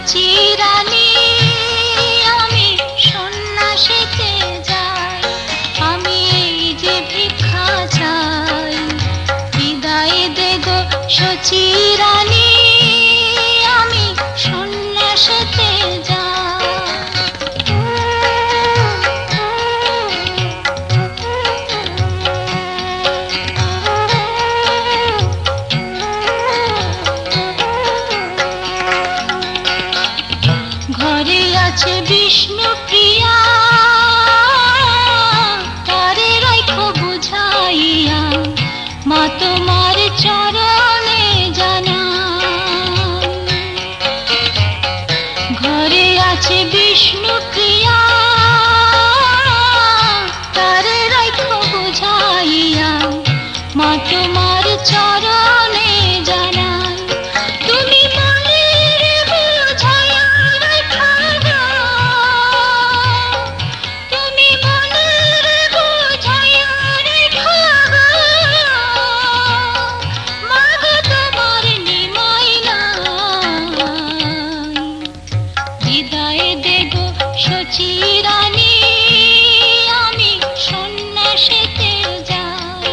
চিরানি আমি সন্ন্যাসীতে যাই, আমি এই যে ভিক্ষা চাই, বিদায় দে গো সচিরানি আমি সন্ন্যাসীতে যাই। ঘরে আছে বিষ্ণু প্রিয়া, তারে রাখো বুঝাইয়া, মা তোমার চরণে জানা। ঘরে আছে বিষ্ণু প্রিয়া, তারে রাখো বুঝাইয়া, মা তোমার চরণে জানা। তুমি মনের বুঝাইয়া রাখো গো, তুমি মনের বুঝাইয়া রাখো গো, মা গো তোমার নিমাই নাই। বিদায় দে গো সচিরানি আমি সন্ন্যাসীতে যাই,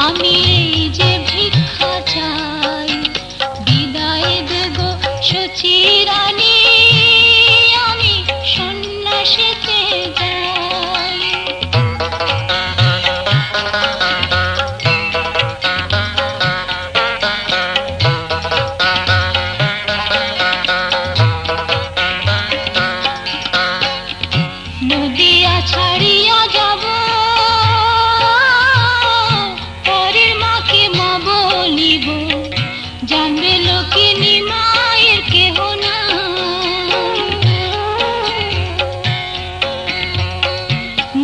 আমি এই যে ভিক্ষা চাই, বিদায় দে গো সচিরানি আমি সন্ন্যাসীতে যাই। নদিয়া ছাড়িয়া যাব, পরের মাকে মা বলিব, জানবে লোকে নিমায়ের কেহ না।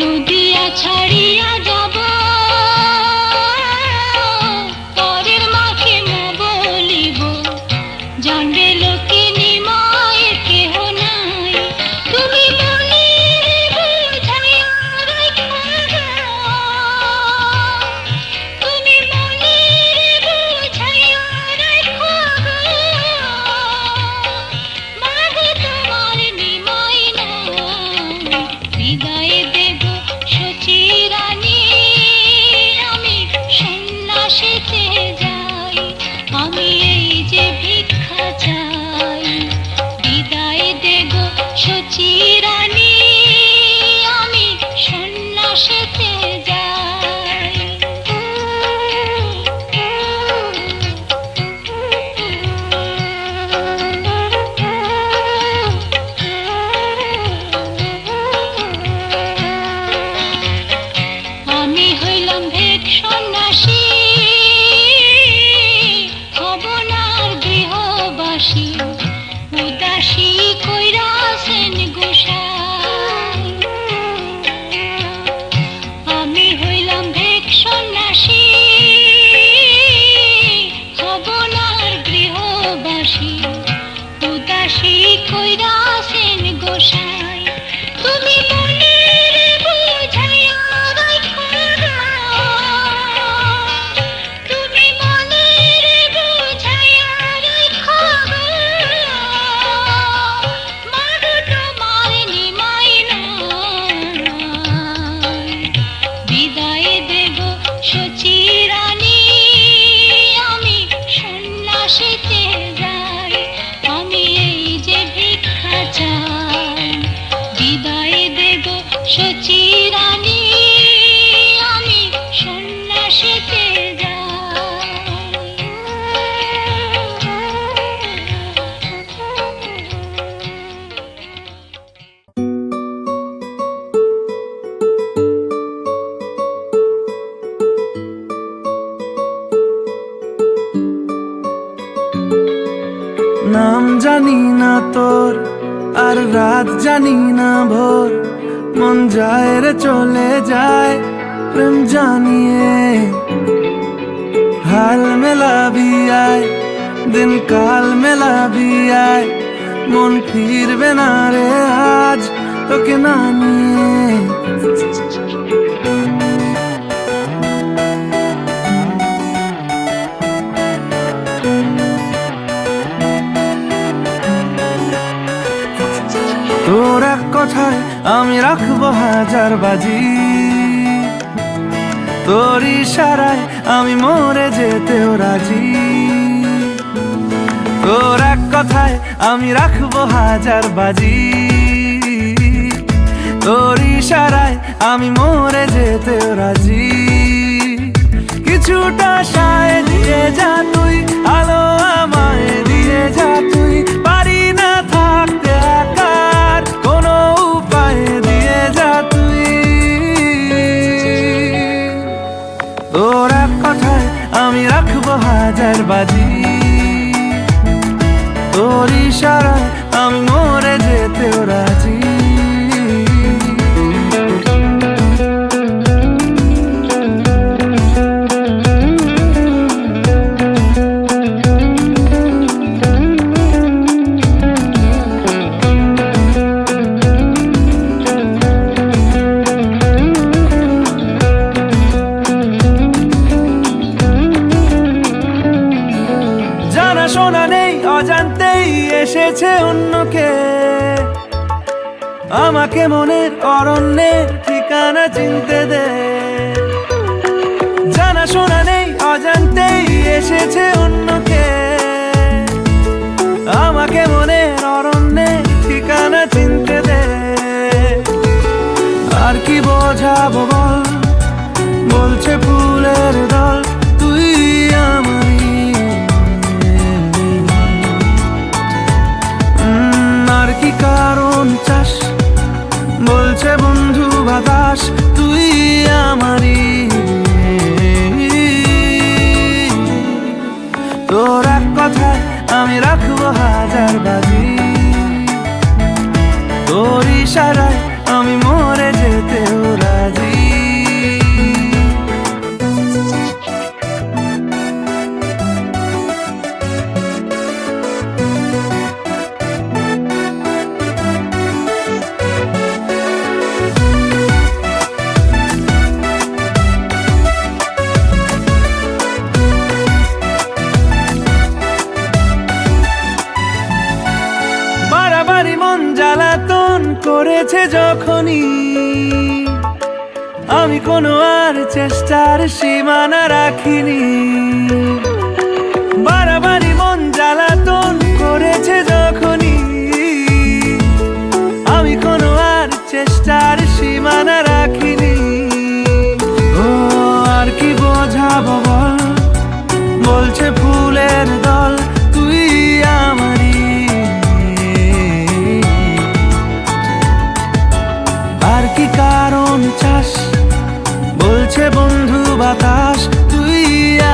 নদিয়া ছাড়িয়া যাব, পরের মাকে মা বলিব, জানবে লোকে নিমায়ের কেহ নাই। তুমি মনের বুঝাইয়া রাখো গো, তুমি মনের বুঝাইয়া রাখো গো, মা গো তোমার নিমাই নাই। বিদায় দে গো সচিরানি আমি সন্ন্যাসীতে যাই, আমি এই যে ভিক্ষা চাই, বিদায় দে গো সচিরানি আমি সন্ন্যাসীতে যাই। আমি হইলাম ভেক সন্ন্যাসী, হব না আর গৃহবাসী, উদাসী কইরাছেন গোসাই। আমি হইলাম ভেক সন্ন্যাসী, হব না আর গৃহবাসী, উদাসী কইরাছেন গোসাই। তুমি মনের বুঝাইয়া রাখো গো, তুমি মনের বুঝাইয়া রাখো গো, মা গো তোমার নিমাই নাই। বিদায় দে গো সচিরানি আমি সন্ন্যাসীতে যাই, আমি এই যে ভিক্ষা চাই, বিদায় দে গো সচিরানি আমি সন্ন্যাসীতে যাই। নাম জানি না তোর, আর রাত জানি না ভোর, মন যায় রে চলে যায় প্রেম জানিয়ে। হাল মেলাবি আয়, দিন কাল মেলাবি আয়, মন ফিরবে না রে আজ তোকে না নিয়ে। রাখবো হাজার বাজি, তোর ইশারায় আমি মরে যেতেও রাজি। তোর এক কথায় আমি রাখবো হাজার বাজি, তোর ইশারায় আমি মরে যেতেও রাজি। কিছুটা সায় দিয়ে যা তুই, আলো আমায় দিয়ে যা তুই, পারি না থাকতে একার কোনো উপায় দিয়ে যা তুই। তোর এক কথায় আমি রাখবো হাজার বাজি, তোর ইশারায় আমি মরে যেতেও রাজি। শোনা নেই অজান্তেই এসেছে অন্যকে, আমাকে মনের অরণ্যের ঠিকানা চিনতে দে। জানা শোনা নেই অজান্তেই এসেছে অন্যকে, আমাকে মনের অরণ্যের ঠিকানা চিনতে দে। আর কি বোঝাবো বল, বলছে ফুলের দল তুই আমারই। আর কি কারণ চাস, বলছে বন্ধু বাতাস তুই আমারই। তোর এক কথায় আমি রাখবো হাজার বাজি, তোর ইশারায় আমি মরে যেতেও রাজি। বাড়াবাড়ি মন জ্বালাতন করেছে যখনই, আমি কোনো আর চেষ্টার সীমানা রাখিনি। বাড়াবাড়ি মন জ্বালাতন করেছে যখনই, আমি কোনো আর চেষ্টার সীমানা রাখিনি। ও আর কি বোঝাবো বল, বলছে ফুলের দল তুই আমারই। আর কি কারণ চাস, বলছে বন্ধু বাতাস তুই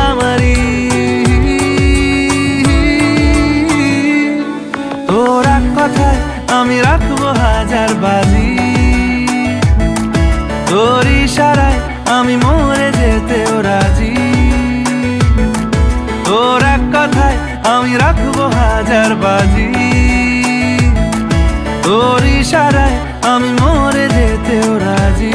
আমারই। তোর এক কথায় আমি রাখবো হাজার বাজি, তোর ইশারায় আমি মরে যেতেও রাজি। তোর এক কথায় আমি রাখবো হাজার বাজি, তোর ইশারায় আমি মরে যেতেও রাজি।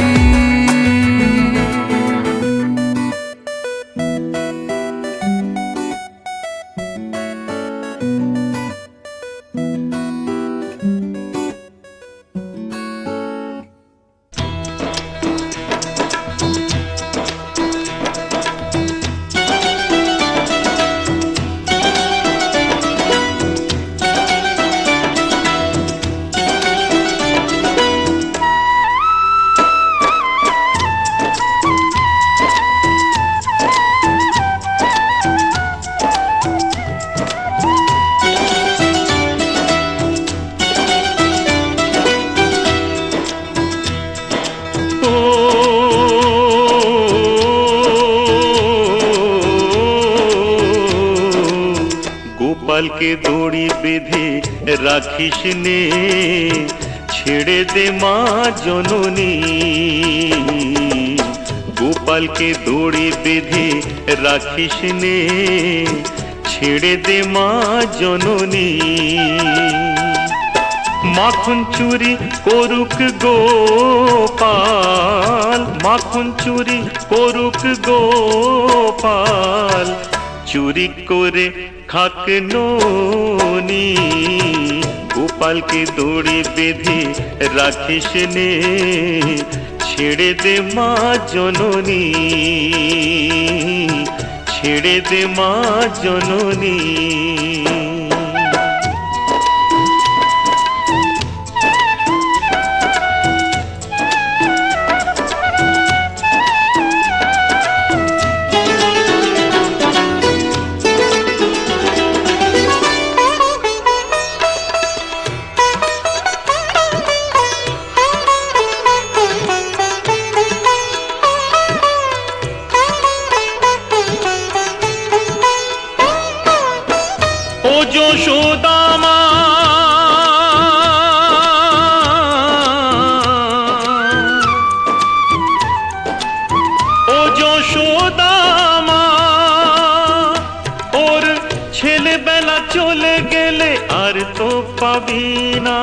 গোপালকে দড়ি বেঁধে রাখিস নে, ছেড়ে দে মা জননী। গোপালকে দড়ি বেঁধে রাখিস নে, ছেড়ে দে মা জননী। মাখন চুরি করুক গোপাল, মাখন চুরি করুক গোপাল, চুরি করে খাক ননি। গোপালকে দড়ি বেঁধে রাখিস নে, ছেড়ে দে মা জননী, ছেড়ে দে মা জননী। ও যশোদা মা, ও যশোদা মা, ওর ছেলেবেলা চলে গেলে আর তো পাবি না,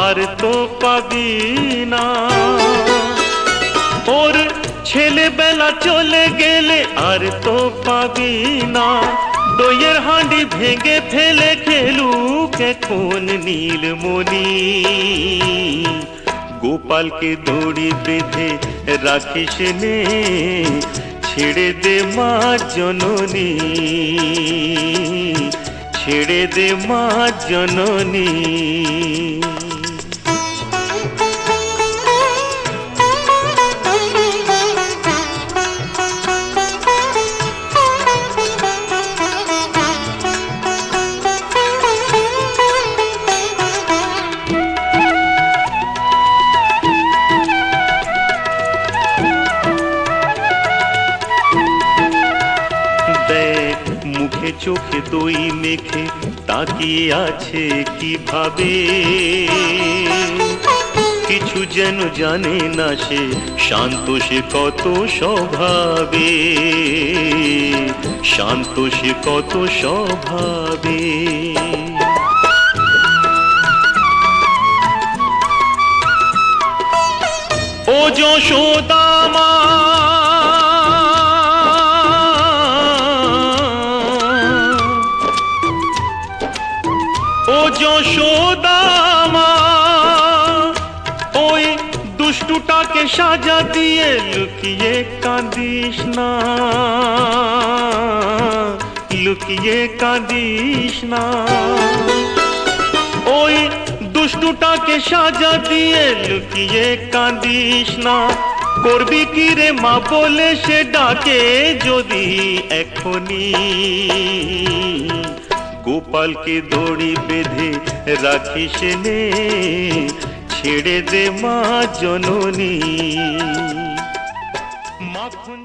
আর তো পাবি না। ওর ছেলেবেলা চলে গেলে আর তো পাবি না। দইয়ের হাঁড়ি ভেঙে ফেলে খেলুক এখন নীলমণি। গোপালকে দড়ি বেঁধে রাখিস নে, ছেড়ে দে মা জননী, ছেড়ে দে মা জননী। মুখে চোখে দই মেখে তাকিয়ে আছে কিভাবে, কিছু যেন জানে না সে, শান্ত সে কত স্বভাবে, শান্ত সে কত স্বভাবে। ও যশোদা মা, ও যশোদা মা, ওই দুষ্টুটাকে সাজা দিয়ে লুকিয়ে কাঁদিস না, লুকিয়ে কাঁদিস না। ওই দুষ্টুটাকে সাজা দিয়ে লুকিয়ে কাঁদিস না। করবি কি রে মা বলে সে ডাকে যদি এখনি। গোপালকে দড়ি বেঁধে রাখিস নে, ছেড়ে দে মা জননী। মাখন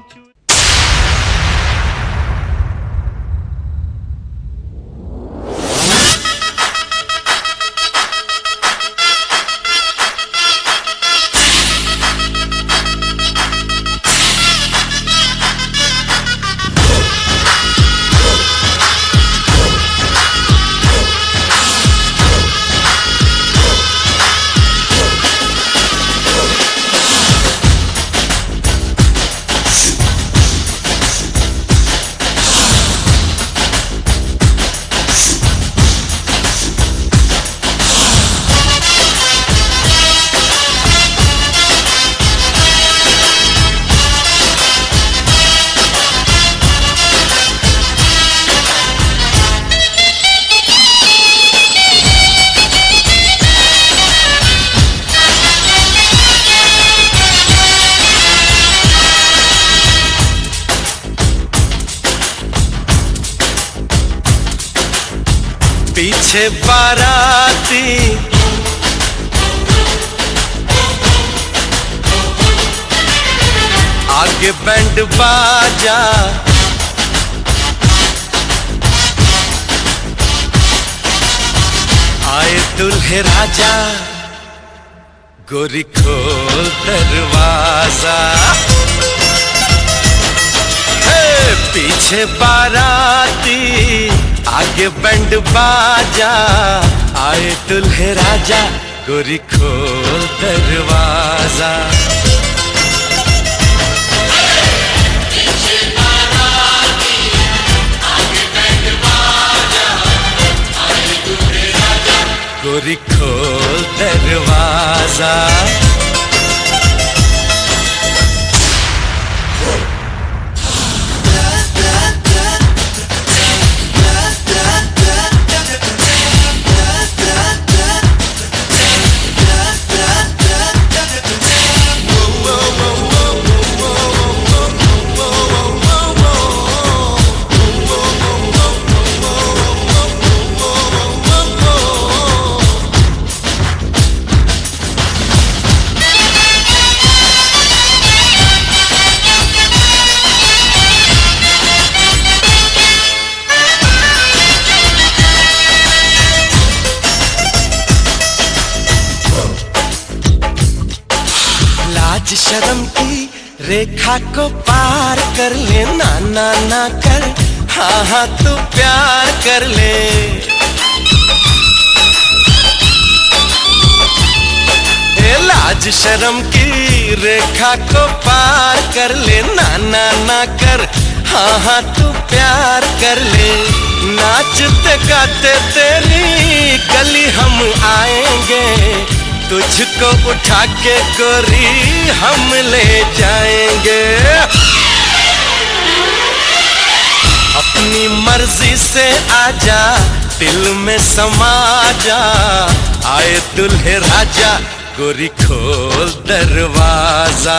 पीछे बाराती आगे बैंड बाजा, आए दुल्हे राजा, गोरी खोल दरवाजा। पीछे बाराती आगे बैंड बाजा, आए दुल्हे राजा, गोरी खोल दरवाजा। पीछे बाराती आगे बैंड बाजा, दरवाजा। लाज शर्म की रेखा को पार कर ले, ना ना ना कर, हाँ हाँ तू प्यार कर ले। ए लाज शर्म की रेखा को पार कर ले, ना ना ना कर, हाँ हाँ तू प्यार कर ले। नाचते गाते तेरी गली हम आएंगे, तुझको उठा के गोरी हम ले जाएंगे। अपनी मर्जी से आजा, दिल में समा जा, आए दुल्हे राजा, गोरी खोल दरवाजा।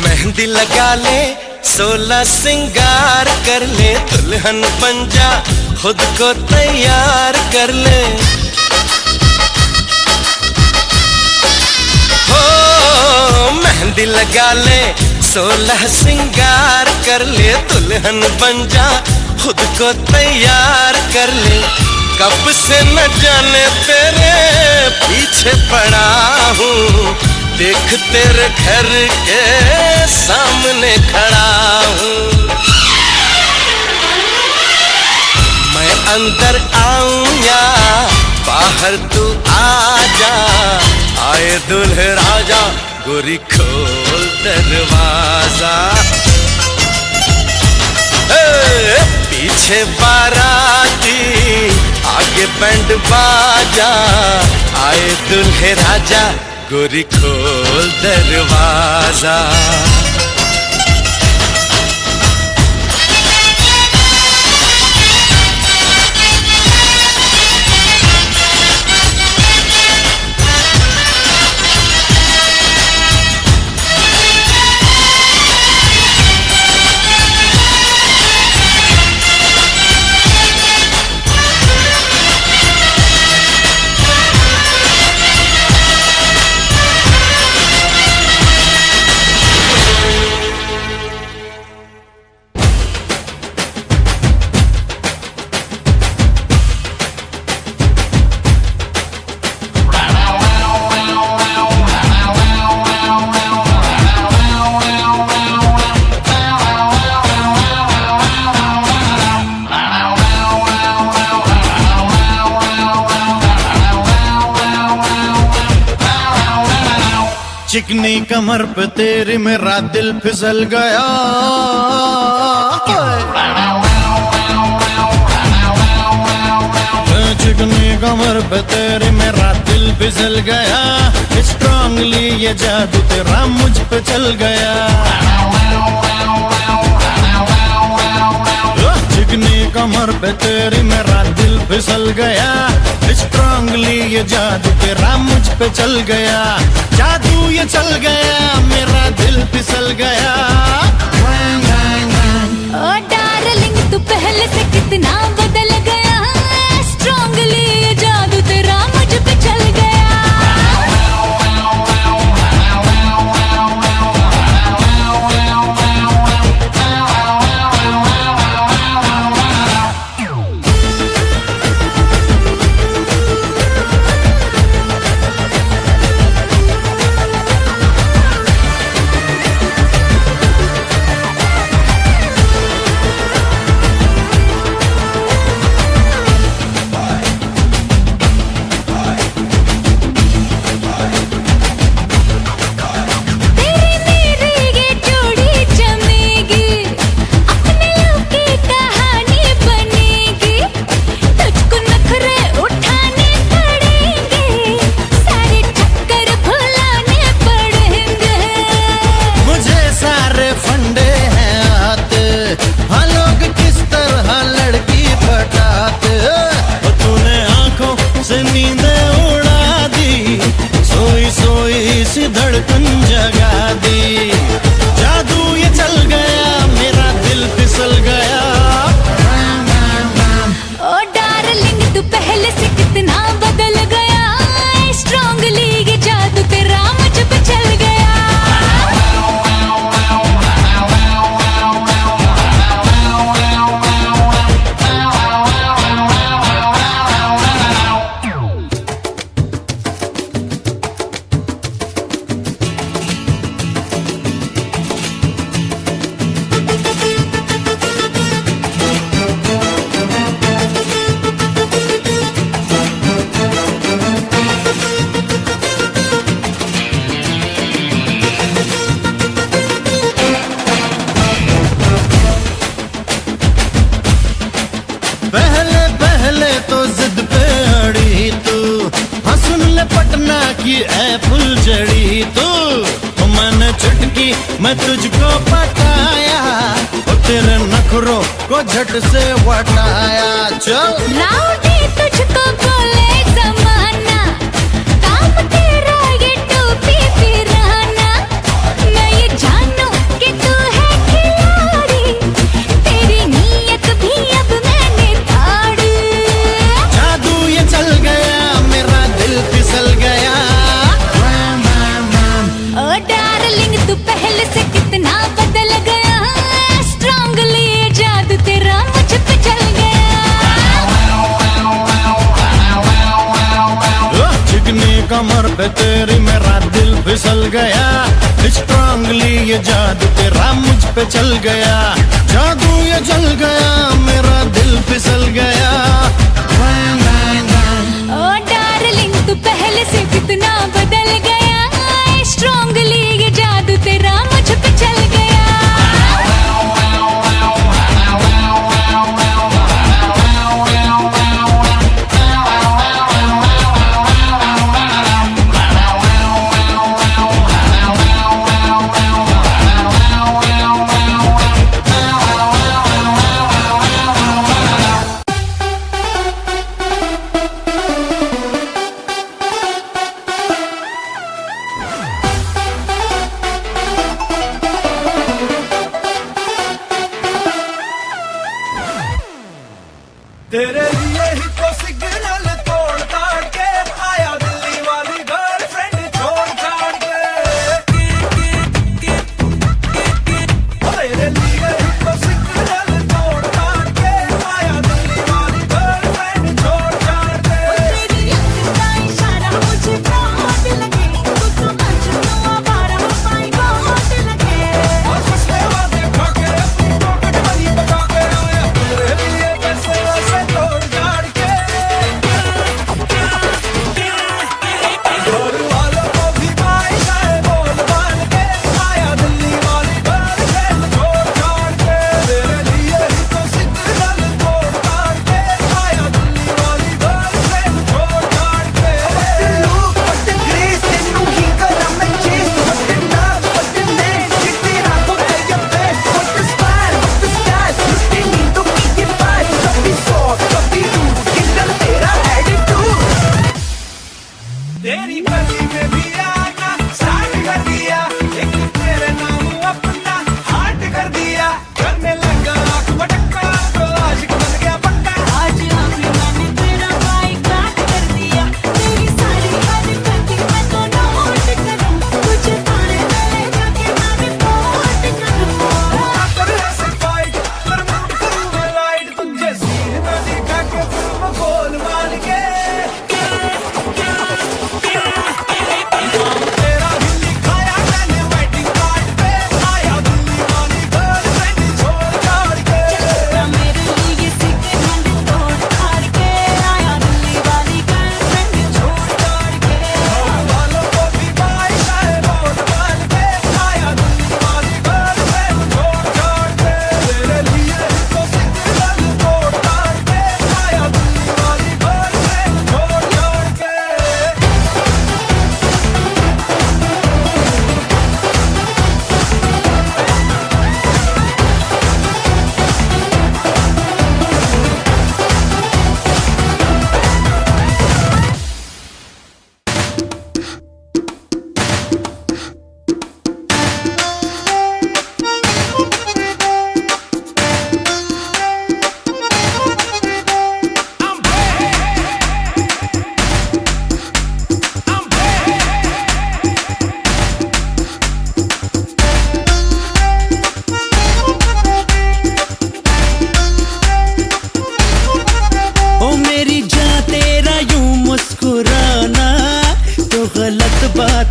मेहंदी लगा ले, 16 सिंगार कर ले, दुल्हन बन जा, खुद को तैयार कर ले। हो मेहंदी लगा ले, 16 सिंगार कर ले, दुल्हन बन जा, खुद को तैयार कर ले। कब से न जाने तेरे पीछे पड़ा हूँ, देख तेरे घर के सामने खड़ा हूँ। मैं अंदर आऊं या बाहर तू आ जा, आए दुल्हे राजा, गोरी खोल दरवाजा। पीछे बाराती, आगे बैंड बाजा, आए दुल्हे राजा, गोरी खोल दरवाजा। चिकनी कमर पे तेरी मेरा दिल फिसल गया। चिकनी कमर पे तेरी मेरा दिल फिसल गया। स्ट्रांगली ये जादू तेरा मुझ पे चल गया। चिकनी कमर पे तेरी मेरा दिल फिसल गया। स्ट्रांगली ये जादू तेरा मुझ पे चल गया। जादू ये चल गया, मेरा दिल फिसल गया। ओ डार्लिंग तू पहले से कितना बदल गया। स्ट्रांगली ये जादू तेरा मुझ पे चल गया। धड़कन जगा दी। जादू ये चल गया, मेरा दिल फिसल गया। ओ डार्लिंग तू पहले से कितना बदल गया। स्ट्रांगली ये जादू तेरा मुझ पे चल गया। पहले पहले तो जिद पे अड़ी तू। हाँ सुन ले पटना की ऐ फुलझड़ी तू। तो मैंने चुटकी मैं तुझको पटाया। और तेरे नखरों को झट से वटाया। चल राउडी तुझको बोले जमाना। काम तेरा ये टोपी पिराना। मैं ये जानू कि तू है खिलाड़ी। तेरी नीयत भी अब मैंने ताड़ी। जादू ये चल गया, मेरा दिल फिसल गया। ओ डार्लिंग तू पहले से कितना बदल गया। स्ट्रांगली ये जादू तेरा मुझ पे चल गया। चिकनी कमर पे तेरी मेरा दिल फिसल गया। स्ट्रांगली ये जादू तेरा मुझ पे चल गया। जादू ये जल गया, मेरा दिल फिसल गया। ओ डार्लिंग तू पहले से कितना बदल गया। स्ट्रांगली ये जादू तेरा मुझ पे चल गया। तेरे लिए ही तो सिग्नल तोड़ ताड़ के आया दिल्ली वाली गर्लफ्रेंड छोड़ छाड़ के। तेरे लिए ही तो सिग्नल तोड़ ताड़ के आया दिल्ली वाली गर्लफ्रेंड छोड़ छाड़ के। तेरी आंख का इशारा मुझे बहुत लगे। तू समझ लो आवारा माय गॉड लगे। और फसले वादे खा के अपनी पॉकेट मनी बचा के आया। तेरे लिए पैसे वैसे तोड़ छाड़ के।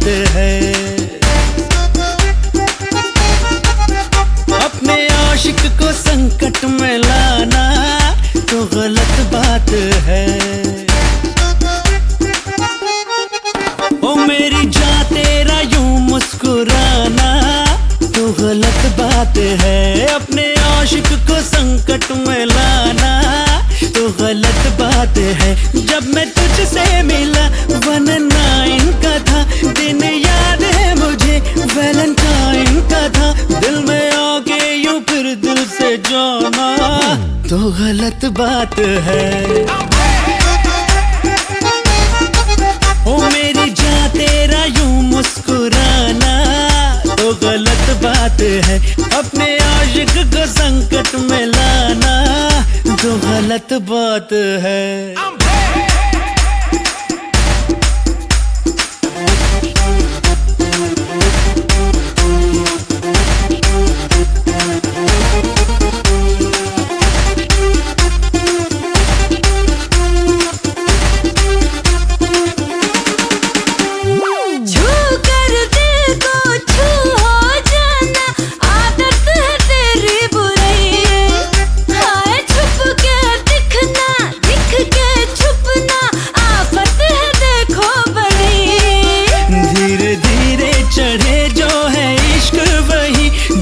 बात है। अपने आशिक को संकट में लाना तो गलत बात है। ओ मेरी जान तेरा यूं मुस्कुराना तो गलत बात है। अपने आशिक को संकट में लाना तो गलत बात है। जब मैं तुझसे मिला 19 का था, दिन याद है मुझे वैलेंटाइन का था। दिल में आके यूं फिर दिल से जाना तो गलत बात है। ओ मेरी जान तेरा यूं मुस्कुराना तो गलत बात है। अपने आशिक को संकट में लाना तो गलत बात है।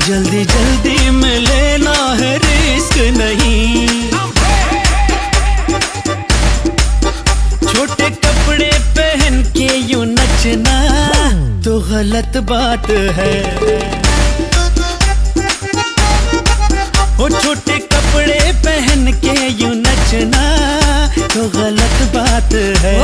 जल्दी जल्दी में लेना है रिस्क नहीं। छोटे कपड़े पहन के यूं नचना तो गलत बात है। ओ छोटे कपड़े पहन के यूं नचना तो गलत बात है।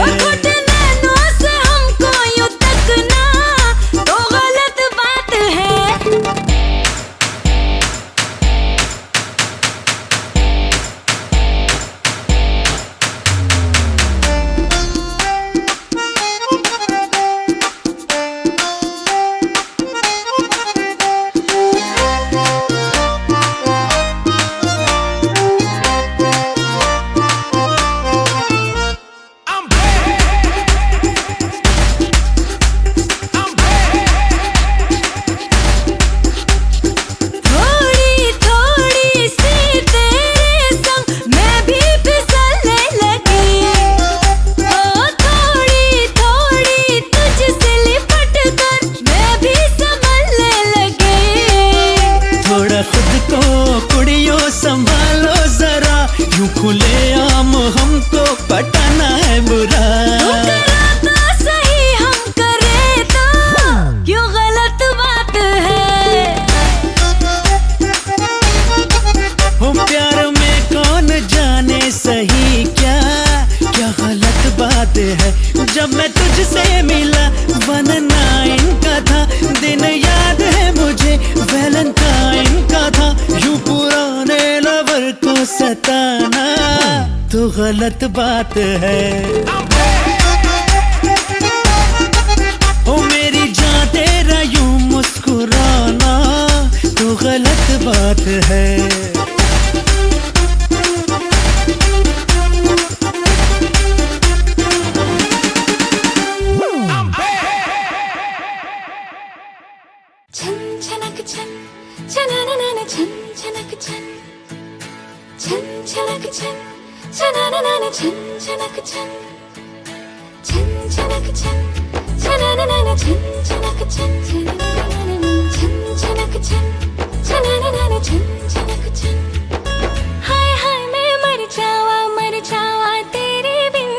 संभालो जरा, यूं खुले आम हमको पटाना है बुरा। तो सही हम करे तो क्यों गलत बात है। हो प्यार में कौन जाने सही क्या क्या गलत बात है। जब मैं तुझसे मिला 19 का था, दिन याद है मुझे वैलेंटाइन का था। यूं पुराने लवर को सताना तो गलत बात है। ओ मेरी जान तेरा यूं मुस्कुराना तो गलत बात है। हाय हाय मैं मर जावा तेरे बिन।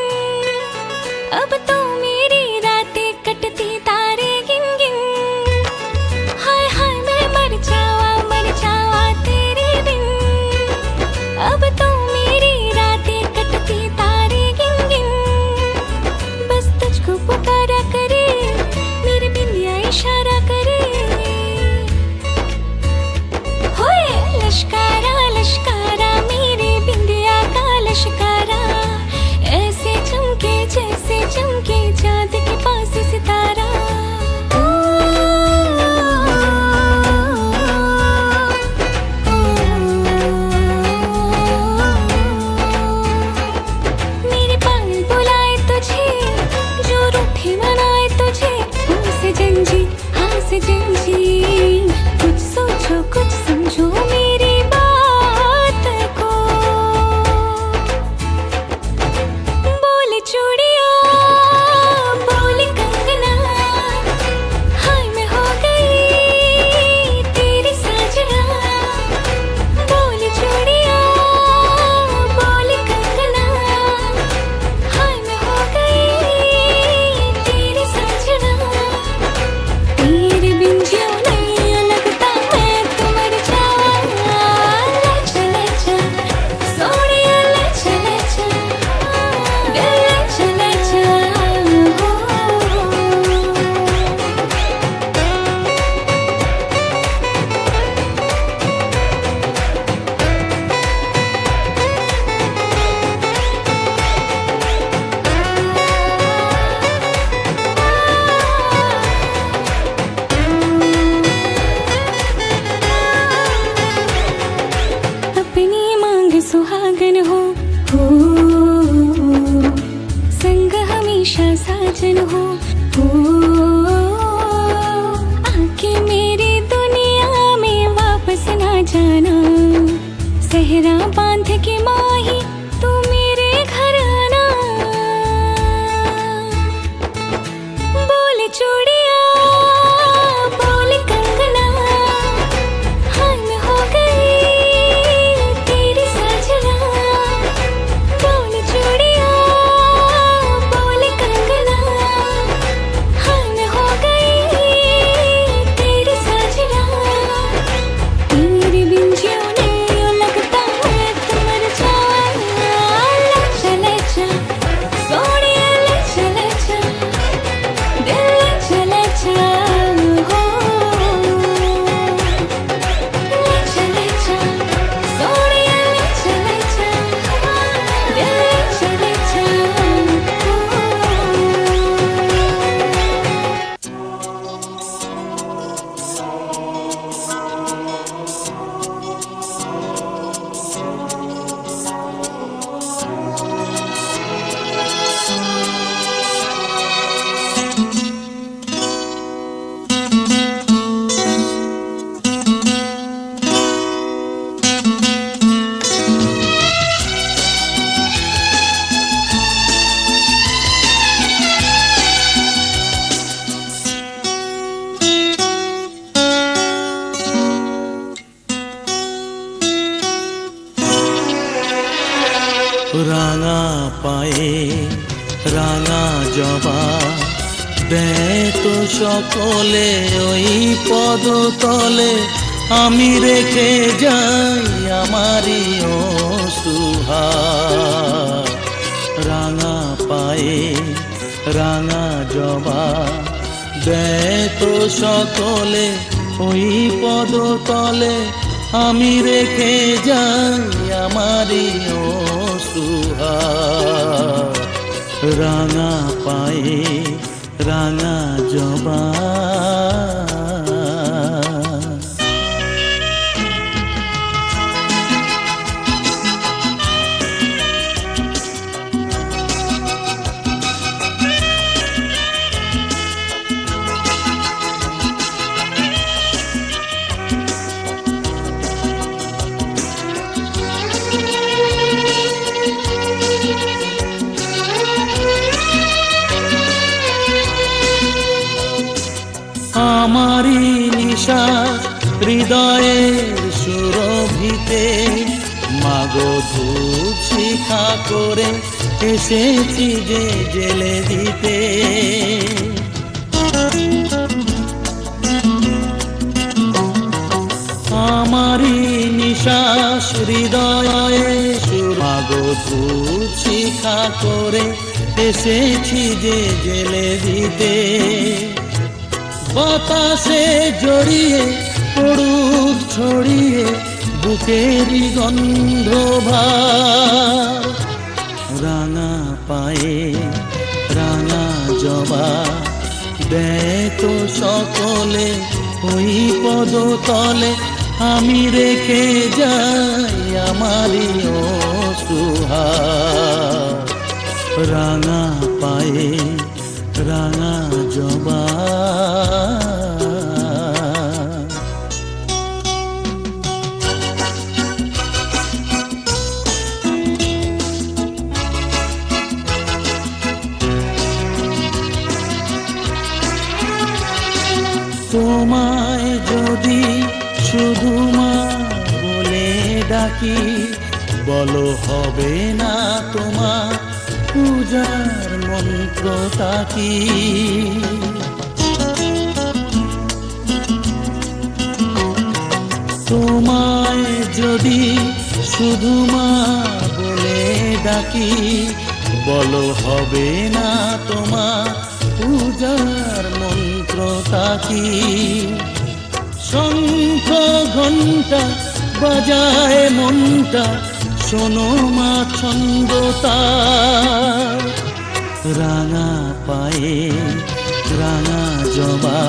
अब तो मेरी रातें कटती तारे गिन गिन। हाय हाय मैं मर जावा तेरे बिन। अब तो मेरी रातें कटती तारे गिन गिन। बस तुझको पुकारा करे मेरे बिंदिया इशारा करे। होए लश्कारा लश्कारा রাঙা পায়ে রাঙা জবা দেয় তো সকলে ওই পদতলে, আমি রেখে যাই আমারই অশ্রুহার। রাঙা পায়ে রাঙা জবা দেয় তো সকলে ওই পদতলে, আমি রেখে যাই আমারই অশ্রুহার। রাঙা পায়ে রাঙা জবা। আমারি নিশাস হৃদয়ের সুরভিতে, মাগো ধূপ শিখা করে এসেছি যে জেলে দিতে। আমারি নিশাস হৃদয়ে মাগো ধূপ শিখা করে এসেছি যে জেলে দিতে। বাতাসে জড়িয়ে পড়ুক ছড়িয়ে বুকেরই গন্ধভার। রাঙা পায়ে রাঙা জবা দেয় তো সকলে ওই পদতলে, আমি রেখে যাই আমারই অশ্রুহার। রাঙা পায়ে রাঙা জবা। তোমায় যদি শুধু মা বলে ডাকি, বলো হবে না তোমার পূজার মন্ত্রটা কি? তোমায় যদি শুধু মা বলে ডাকি, বলো হবে না তোমার পূজার মন্ত্রটা কি? শঙ্খ ঘণ্টা বাজায় মনটা, শোনো মা ছন্দতা। রাঙা পায়ে রাঙা জবা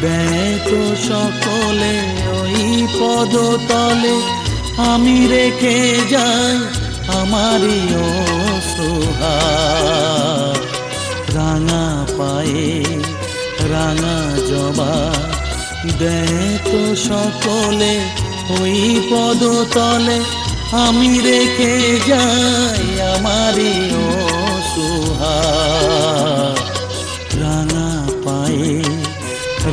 দেয় তো সকলে ওই পদতলে, আমি রেখে যাই আমারই অশ্রুহার। রাঙা পায়ে রাঙা জবা দেয় তো সকলে ওই পদতলে, আমি রেখে যাই আমারই অশ্রুহার। রাঙা পায়ে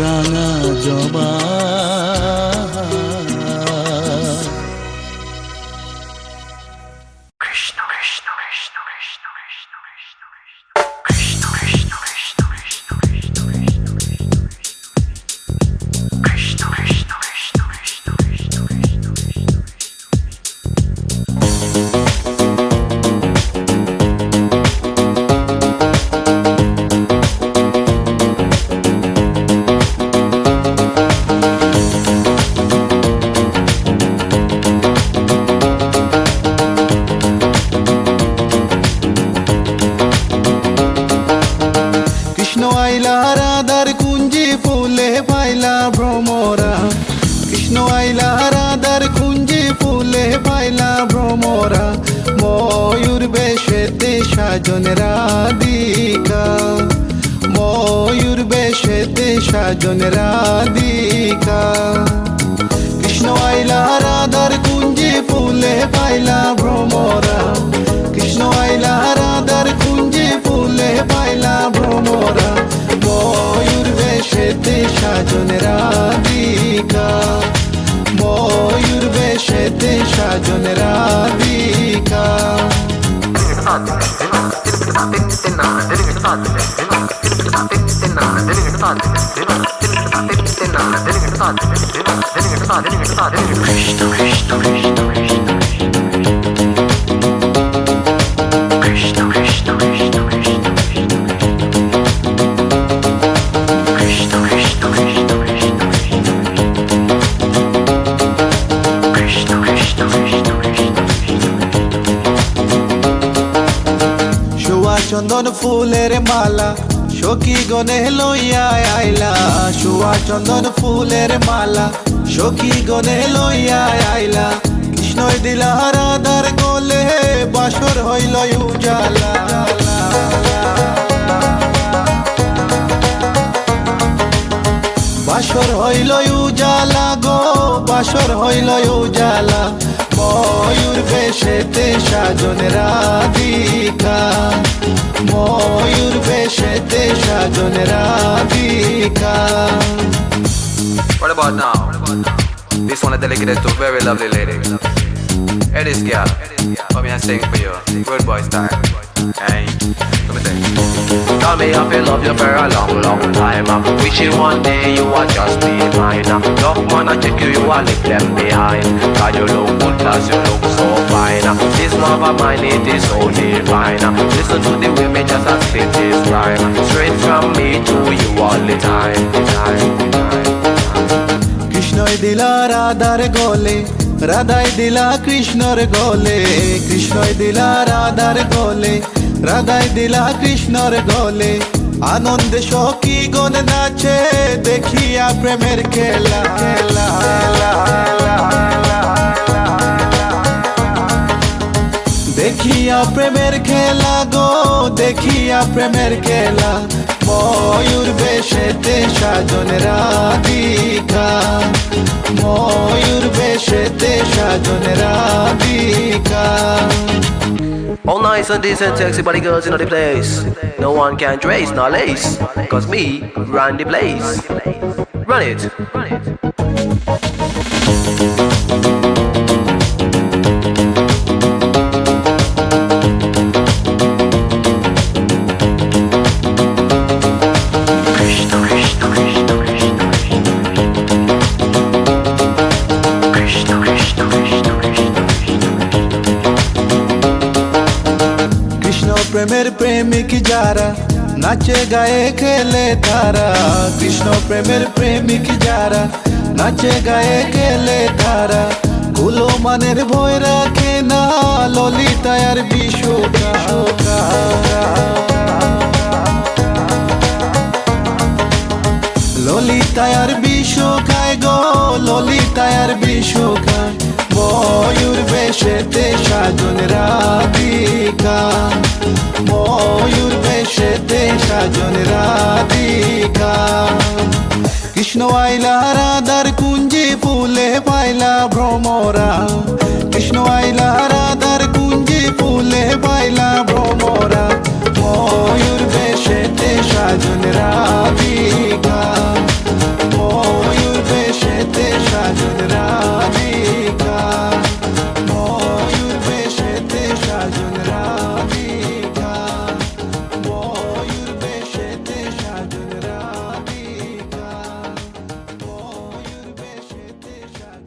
রাঙা জবা। সাজন রাধিকা, ময়ূর বেশেতে সাজন রাধিকা। কৃষ্ণ আইলা রাধার কুঞ্জে ফুলে পাইলা ভ্রমরা, কৃষ্ণ আইলা রাধার কুঞ্জে ফুলে পাইলা ভ্রমরা। ময়ূর বেশেতে সাজন রাধিকা, ময়ূর বেশেতে সাজন রাধিকা। চন্দন ফুলের মালা সখী গনে লইয়া আইলা শুয়া চন্দন ফুলের মালা সখী গনে লইয়া আইলা কৃষ্ণই দিলা রাধার গলে বাসর হইল উজালা বাসর হইল উজালা গো বাসর হইল উজালা ময়ূর বেশেতে সাজন রাধিকা ময়ূর বেশেতে সাজন Radhika What about now? This one is dedicated to a very lovely lady. Hey, this girl, come here and sing for you. Good boy style. Hey, let me sing. Tell me if you love you for a long, long time. Wishing one day you would just be mine. Love man, I check you, you will leave them behind. Cause you look good, cause you look so fine. This love of mine, it is so divine. Listen to the way me just a spit this rhyme. Straight from me to you all the time. কৃষ্ণই দিলা রাধার গলে রাধাই দিলা কৃষ্ণর গলে কৃষ্ণই দিলা রাধার গলে রাধাই দিলা কৃষ্ণর গলে আনন্দে সখী গণ নাচে দেখিয়া প্রেমের খেলা খেলা দেখিয়া প্রেমের খেলা গো দেখিয়া প্রেমের খেলা ময়ূর বেশেতে সাজন রাধিকা ময়ূর বেশেতে সাজন Radhika All nice and decent, sexy body girls in the place. No one can trace nor lace. Cause me run the place. Run it. প্রেমের প্রেমিক যারা নাচে গায়ে খেলে তারা কৃষ্ণ প্রেমের প্রেমিক যারা নাচে গায়ে খেলে তারা কুলো মানের ভয় রাখে না ললিতায়ার বিশ্বকা ললিতায়ার বিশ্বকায় গো ললিতায়ার বিশ্বকায় ময়ূর বেশেতে সাজন রাধিকা ময়ূর বেশেতে সাজন রাধিকা কৃষ্ণ আইলা রাধার কুঞ্জি ফুলে পাইলা ভ্রমরা কৃষ্ণ আইলা রাধার কুঞ্জি ফুলে পাইলা ভ্রমরা ময়ূর বেশেতে সাজন রাধিকা ময়ূর বেশেতে সাজন রাধিকা ময়ূর বেশেতে সাজন রাধিকা ময়ূর বেশেতে সাজন রাধিকা ময়ূর বেশেতে সাজন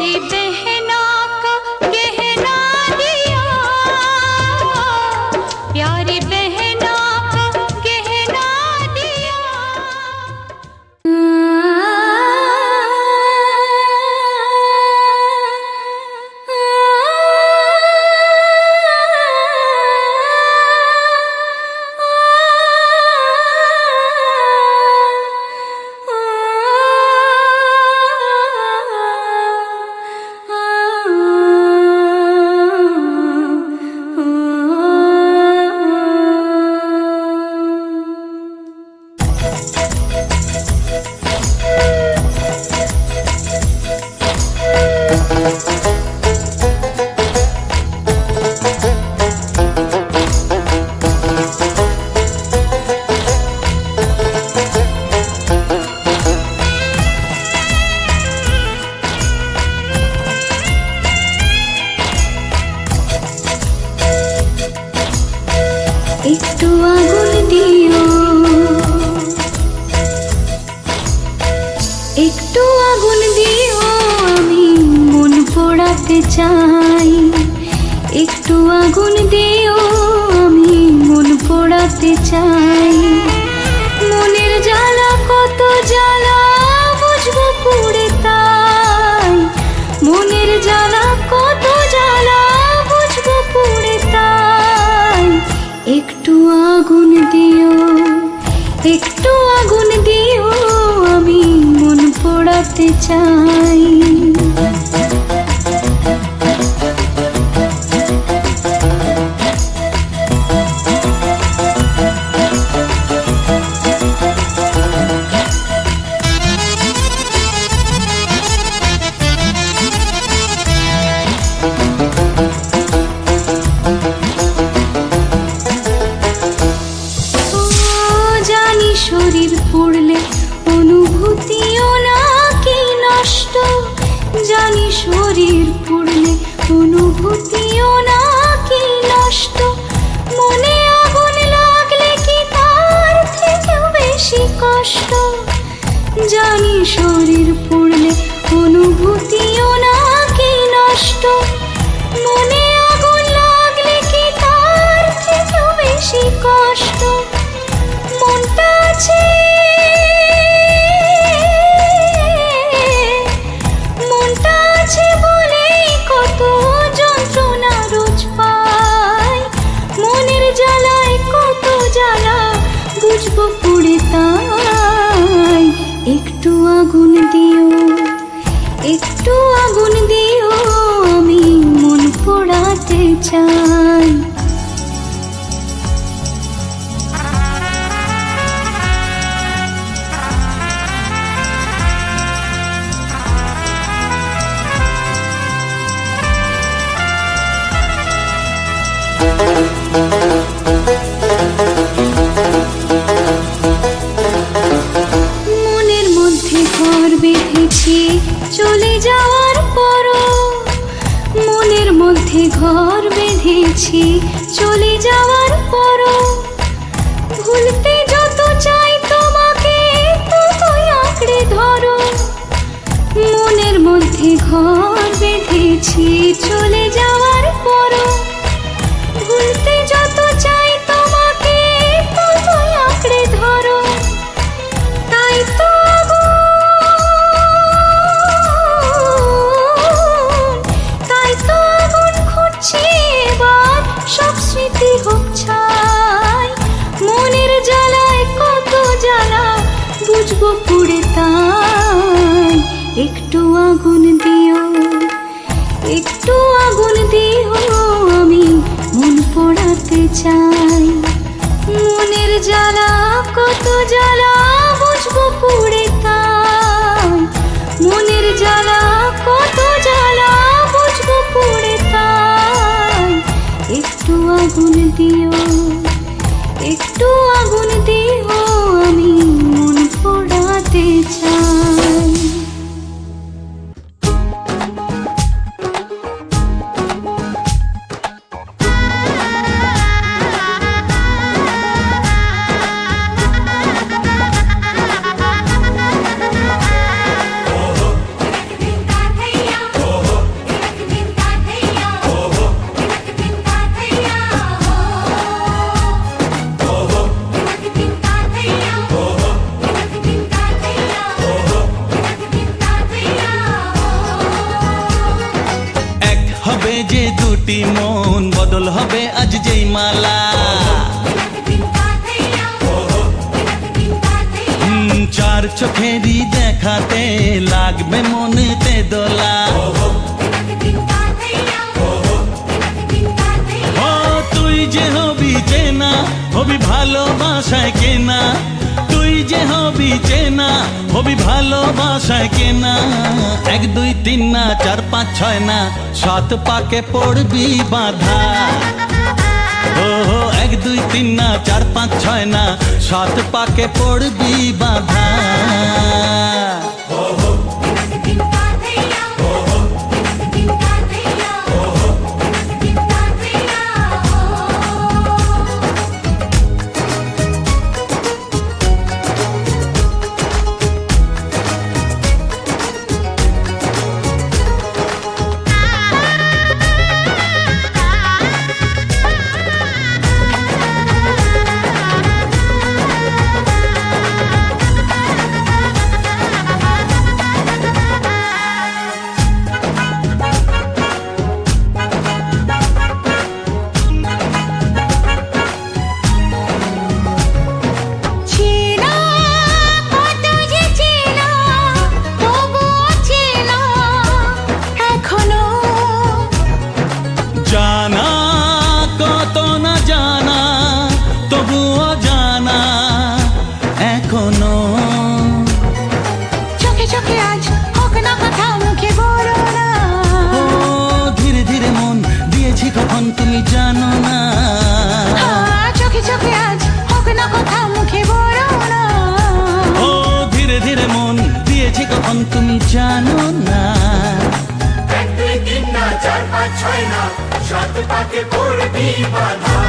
प्यारी बहना का गहना दिया, प्यारी बहना का गहना दिया। একটু আগুন দিও, একটু আগুন দিও, আমি মন পোড়াতে চাই। একটু আগুন দিও, আমি মন পোড়াতে চাই। মনের জ্বালা কত জ্বালা বুঝবো পুড়ে তাই, মনের জ্বালা কত জ্বালা বুঝবো পুড়ে তাই। একটু আগুন দিও, একটু আগুন দিও, আমি মন পোড়াতে চাই। শরীর পুড়লে অনুভূতিও নাকি নষ্ট, জানি শরীর পুড়লে অনুভূতিও নাকি নষ্ট। মনে আগুন লাগলে কি তার থেকেও বেশি কষ্ট, জানি শরীর পুড়লে অনুভূতিও নাকি নষ্ট। মনে আগুন লাগলে কি তার থেকেও বেশি কষ্ট। মনটা আছে, মনটা আছে বলেই কত যন্ত্রণা রোজ পাই। মনের জ্বালায় কত জ্বালা বুঝবো পুড়ে তাই। একটু আগুন দিও, একটু আগুন দিও, আমি মন পোড়াতে চাই। মনের মধ্যে ঘর বেঁধেছি চলে যাওয়ার পরও, মনের মধ্যে ঘর বেঁধেছি চলে যাওয়ার পরও। ভুলতে যত চাই তোমাকে ততই আঁকড়ে ধরো। মনের মধ্যে ঘর বেঁধেছি চলে যাওয়ার পরও। ভুলতে যত চাই তোমাকে ততই আঁকড়ে ধরো। তাই তো তাই তো আগুন খুঁজছি এবার, সব স্মৃতি হোক ছাই। মনের জ্বালায় কত জ্বালা বুঝবো পুড়ে তাই। একটু আগুন দিও, একটু আগুন দিও, আমি মন পোড়াতে চাই। মনের জ্বালা কত জ্বালা বুঝবো পুড়ে তাই। মনের জ্বালা কত জ্বালা বুঝবো পুড়ে তাই। একটু আগুন দিও, একটু আগুন দিও, আমি মন পোড়াতে চাই। যে দুটি মন বদল হবে আজ যেই মালা চার চোখেরই দেখাতে লাগবে মনেতে দোলা ও তুই যে হবি চেনা হবি ভালোবাসায় কেনা তুই যে হবি চেনা হবি ভালোবাসায় কেনা 1 2 3 না 4 5 6 না 7 পাকে পড়বি বাধা ও 1 2 3 না 4 5 6 না 7 পাকে পড়বি বাধা জানা কত না জানা তবুও জানা এখনো চোখে চোখে আজ হোক না কথা মুখে বলো না ও ধীরে ধীরে মন দিয়েছি কখন তুমি জানো না চোখে চোখে আজ হোক না কথা মুখে বলো না ও ধীরে ধীরে মন দিয়েছি কখন তুমি জানো না 1 2 3 না 4 5 6 না 7 পাকে পড়বি বাধা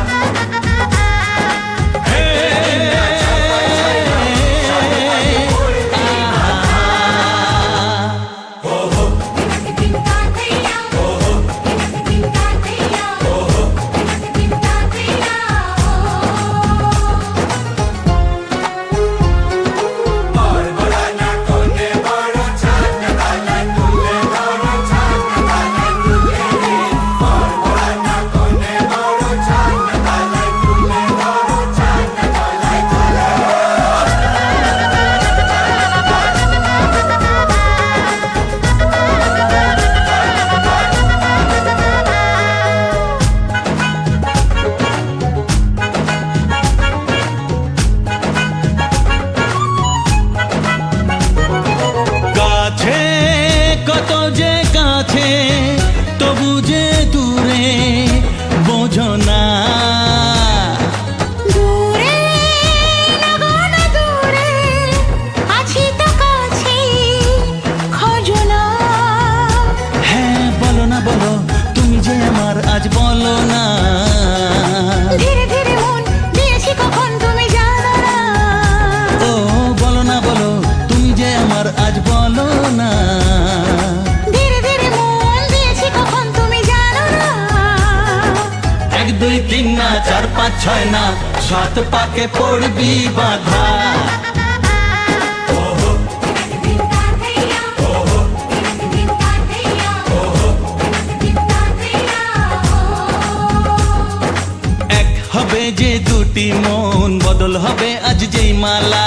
কত যে কাছে তবু যে দূরে বোঝো না দূরে লাগো না দূরে আছি তো কাছে খোঁজো না হ্যাঁ বলো না বলো তুমি যে আমার আজ বলো না ধীরে ধীরে মন দিয়েছি কখন তুমি জানো না ও বলো না বলো তুমি যে আমার আজ বলো না ধীরে ধীরে মন দিয়েছি কখন তুমি জানো না 1 2 3 না 4 5 6 না 7 পাকে পড়বি বাধা এক হবে যে দুটি মন বদল হবে আজ যেই মালা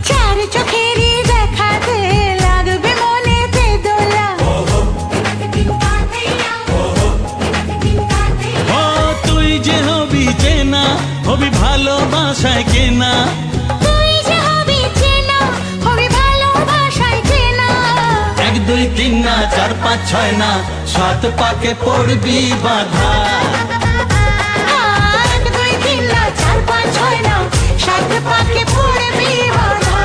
চার চোখেরই দেখাতে লাগবে মনেতে দোলা ও তুই যে হবি চেনা হবি ভালোবাসায় কেনা তুই যে হবি চেনা হবি ভালোবাসায় চেনা 1 2 3 না 4 5 6 না 7 পাকে পড়বি বাধা 1 2 3 না 4 5 6 না 7 পাকে পড়বি বাধা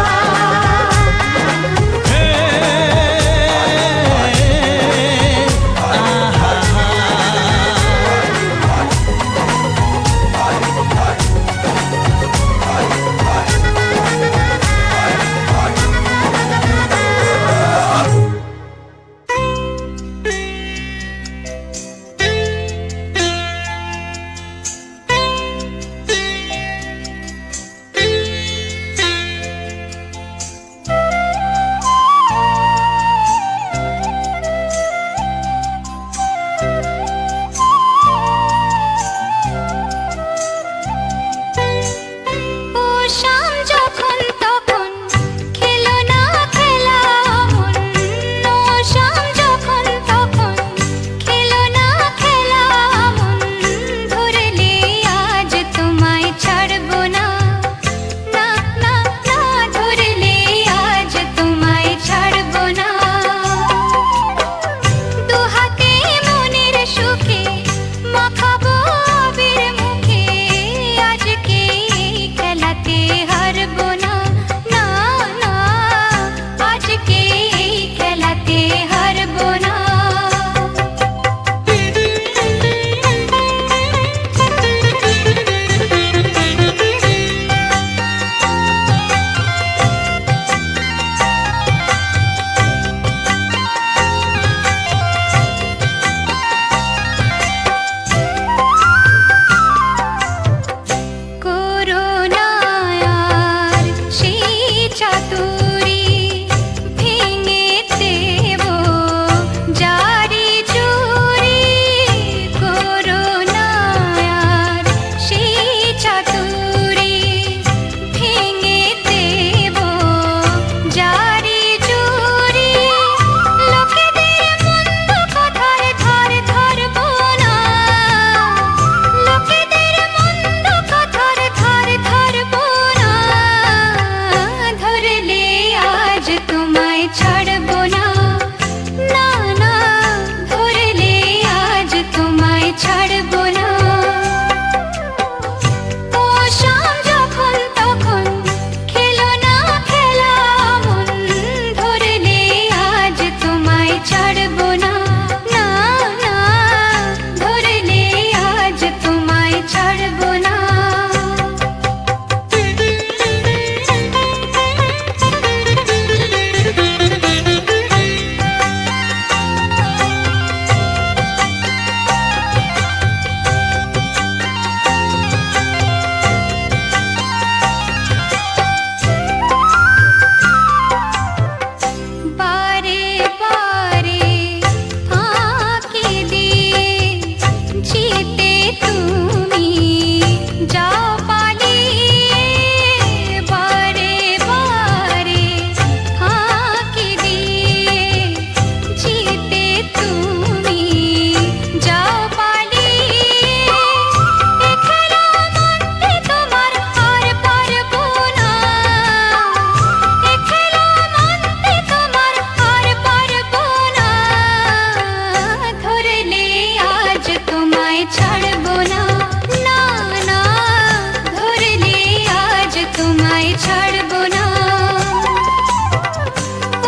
ছাড়বো না।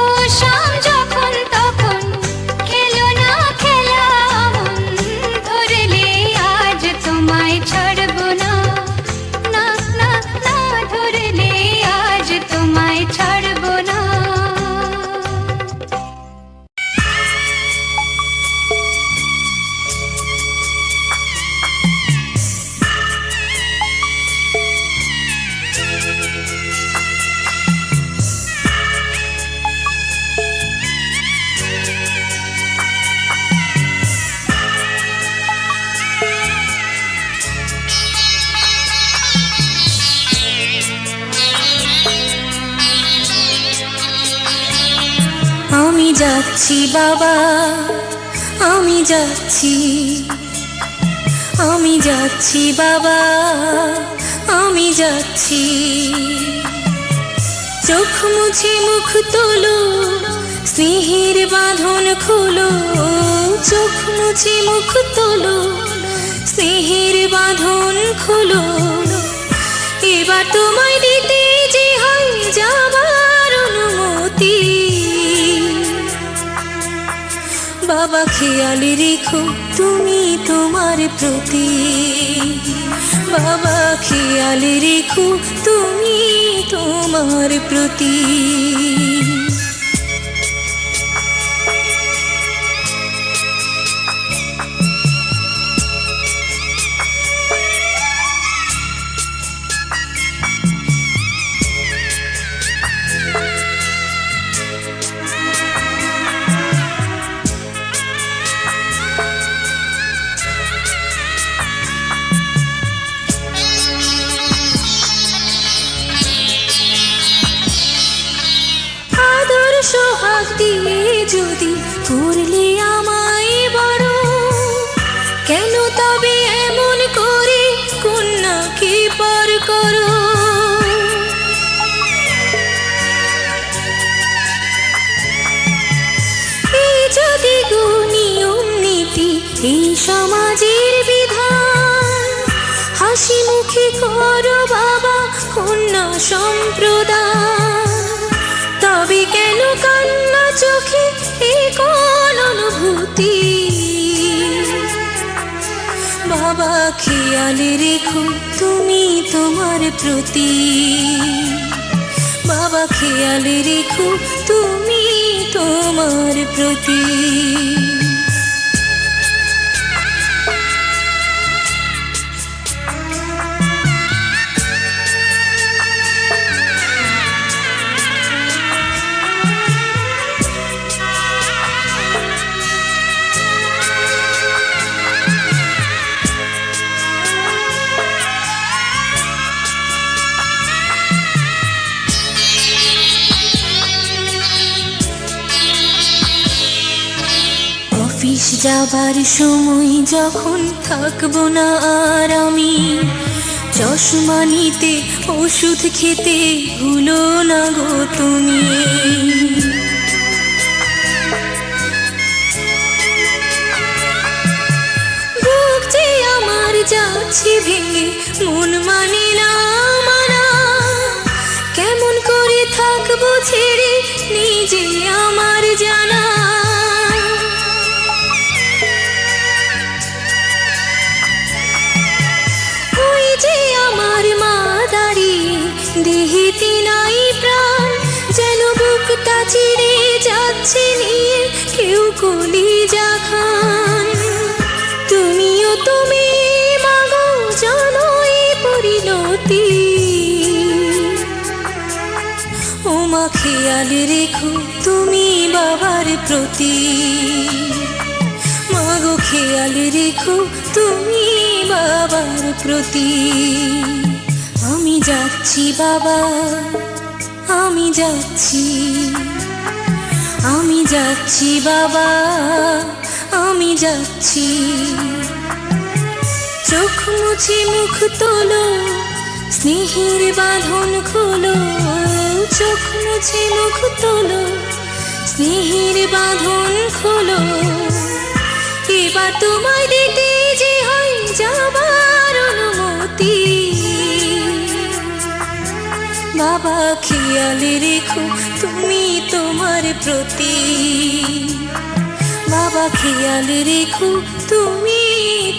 ও শাম যখন তখন খেলো না খেলা মন, ধরলে আজ তোমায় ছাড়বো না। না না না, ধরলে আজ তোমায় ছাড়বো না। আমি যাচ্ছি বাবা, আমি যাচ্ছি, আমি যাচ্ছি বাবা, আমি যাচ্ছি। চোখ মুছে মুখ তোলো, স্নেহের বাঁধন খোলো। চোখ মুছে মুখ তোলো, স্নেহের বাঁধন খোলো। এবার তোমায় দিতে যে হয় যাবার অনুমতি। বাবা খেয়াল রেখো তুমি তোমার প্রতি। বাবা খেয়াল রেখো তুমি তোমার প্রতি। সোহাগ দিয়ে যদি করলে আমায় বড়, কেন তবে এমন করে কন্যাকে পর করো। এই যদি গো নিয়ম নীতি, এই সমাজের বিধান, হাসি মুখে করো বাবা কন্যা সম্প্রদান। তবে কেন কান্না চোখে এ কোন অনুভূতি। বাবা খেয়াল রেখো তুমি তোমার প্রতি। বাবা খেয়াল রেখো তুমি তোমার প্রতি। অফিস যাবার সময় যখন থাকবো না আর আমি, চশমা নিতে ওষুধ খেতে ভুলো না গো তুমি। বুক যে আমার যাচ্ছে ভেঙে, মন মানে না মানা। কেমন করে থাকবো ছেড়ে নিজে আমার জানা। দেহেতে নাই প্রাণ, যেন বুকটা চিরে যাচ্ছে নিয়ে কেউ কলিজা খান। তুমিও তুমি মাগো জানো এই পরিণতি। ও মা খেয়াল রেখো তুমি বাবার প্রতি। মাগো খেয়াল রেখো তুমি বাবার প্রতি। আমি যাচ্ছি বাবা, আমি যাচ্ছি, আমি যাচ্ছি বাবা, আমি যাচ্ছি। চোখ মুছে মুখ তোলো, স্নেহের বাঁধন খোলো। চোখ মুছে মুখ তোলো, স্নেহের বাঁধন খোলো। এবার তোমায় দিতে যে হয় যাবার অনুমতি। বাবা খেয়াল রেখো তুমি তোমার প্রতি, বাবা খেয়াল রেখো তুমি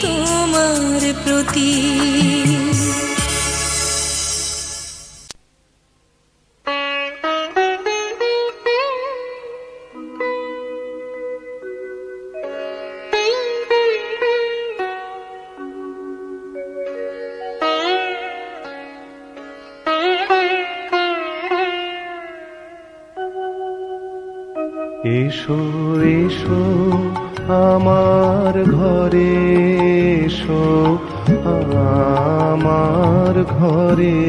তোমার প্রতি। এসো এসো আমার ঘরে, এসো আমার ঘরে,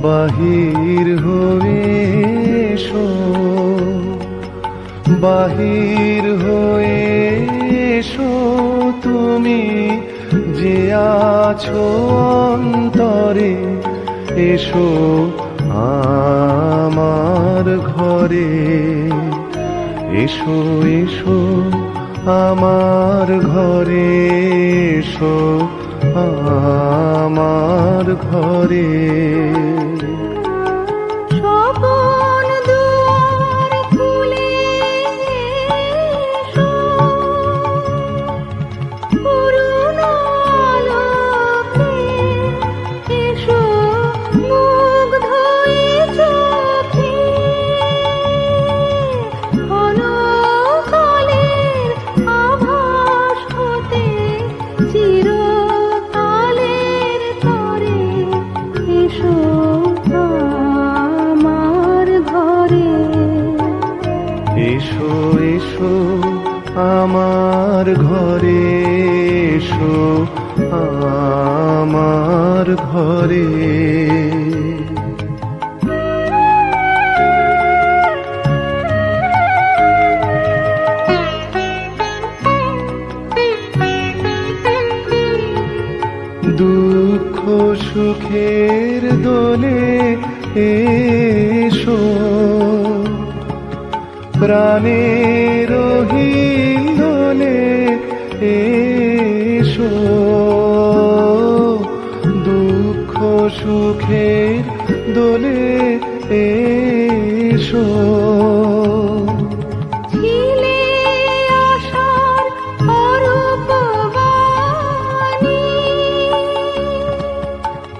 বাহির হয়ে এসো, বাহির হয়ে এসো তুমি যে আছো অন্তরে, এসো আমার ঘরে, এসো এসো আমার ঘরে, এসো আমার ঘরে। স্বপন দুয়ার খুলে এসো, করুণ আলোকে এসো, মুগ্ধ এ চোখে ক্ষণকালের আভাস হতে চিরকালের তরে, এসো আমার ঘরে। এসো এসো আমার ঘরে, এসো আমার ঘরে। দুঃখ সুখের দোলে এসো, প্রাণের হিন্দোলে এসো, দুঃখ সুখের দোলে এসো। ছিলে আশার অরূপ বাণী,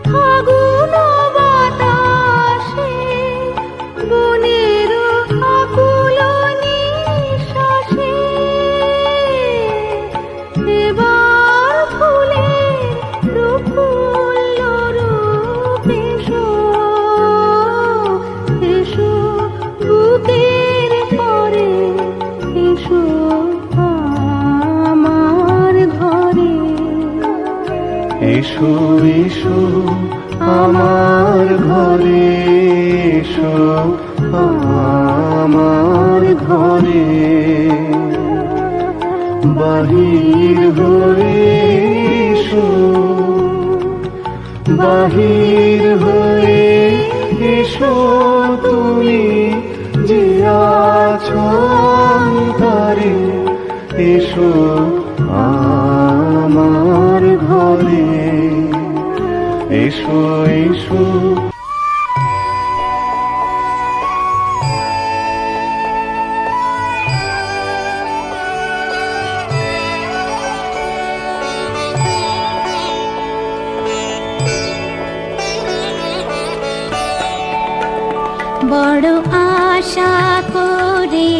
ফাগুন বাতাসে বনের আকুল নিঃশ্বাসে, এবার ফুলের প্রফুল্ল রূপ এসো, এসো বুকের পরে, এসো আমার ঘরে। এসো এসো আমার ঘরে, এসো আমার ঘরে, বাহির হয়ে এসো, বাহির হয়ে এসো তুমি যে আছো অন্তরে, এসো আমার ঘরে, এসো এসো। বড় আশা করে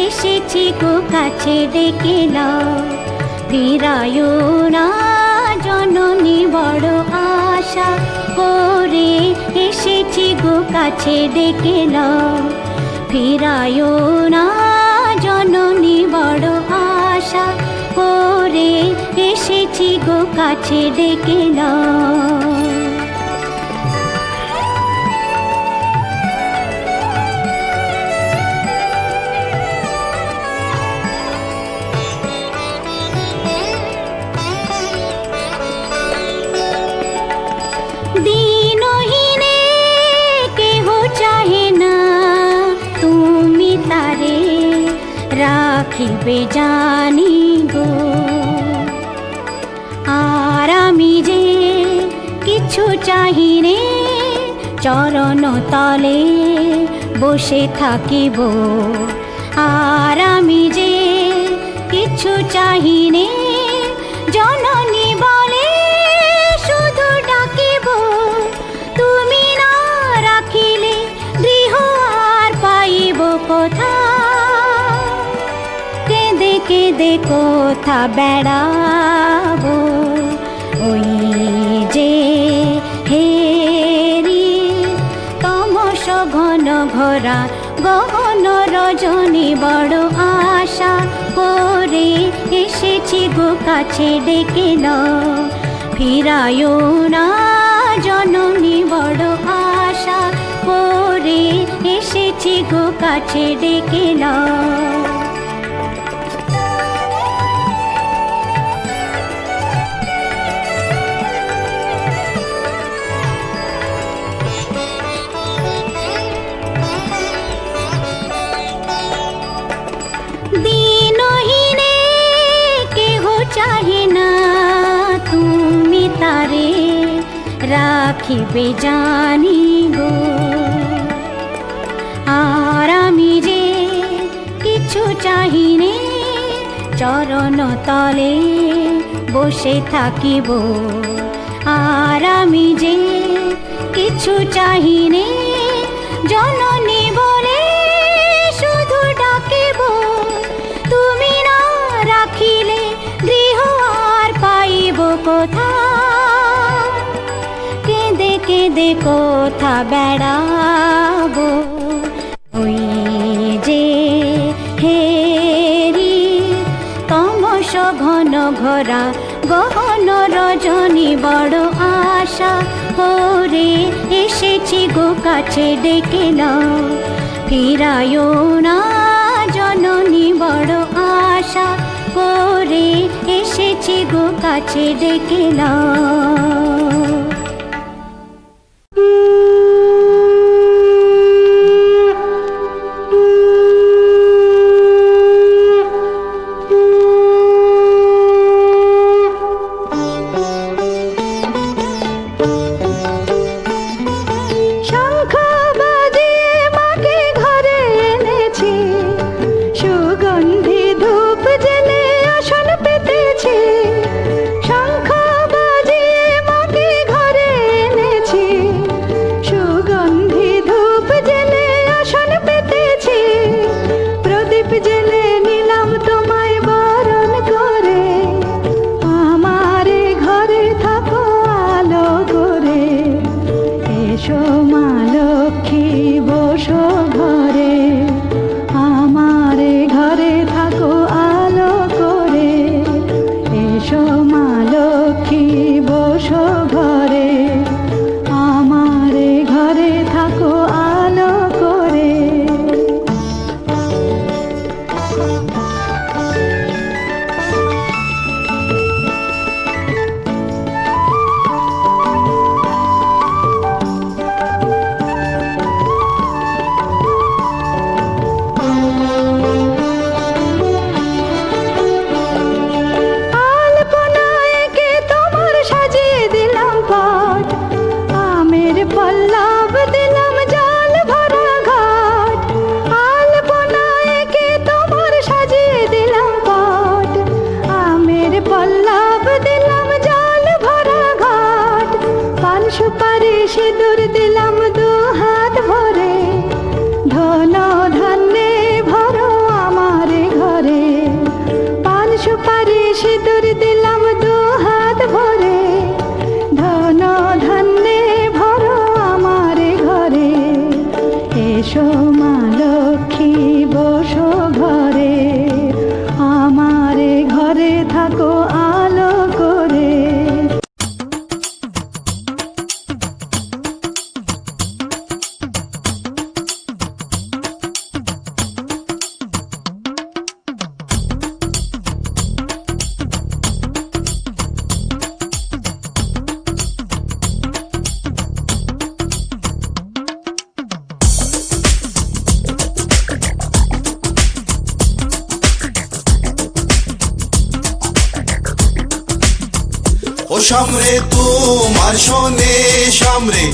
এসেছি গো কাছে ডেকে নাও, ফিরায়ো না জননী। বড় আশা করে এসেছি গো কাছে ডেকে নাও, ফিরায়ো না জননী। বড় আশা করে এসেছি গো কাছে ডেকে নাও। দিনহীনে কেহ চাহে না তুমি তারে রাখিবে জানি গো, আর আমি যে কিছু চাহি রে চরণ তলে বসে থাকিব আর আমি যে কিছু চাহিনে জননী বলে শুধু ডাকিব তুমি না রাখিলে গৃহ আর পাইব কোথা কেঁদে কেঁদে কোথা বেড়াবো ওই যে হেরি তমস ঘন ঘোরা গহন রজনী বড় আশা করে এসেছি গো কাছে ডেকে নাও ফিরায়ো না জননী বড় আশা করে এসেছি গো কাছে ডেকে নাও দিনহীনে কেহ চাহে না তুমি তারে রাখিবে জানিব আর আমি যে কিছু চাহিনে চরণ তলে বসে থাকিব আর আমি যে কিছু চাহিনে জননী বলে শুধু ডাকিব তুমি না রাখিলে গৃহ আর পাইব কোথা কেঁদে কেঁদে কোথা বেড়াবো ওই যে হেরি তমস ঘন ঘোরা গহন রজনী বড় আশা করে এসেছি গো কাছে ডেকে নাও ফিরায়ো না জননী বড় আশা করে এসেছি গো কাছে ডেকে নাও সামরে তোমার শোনে সামরে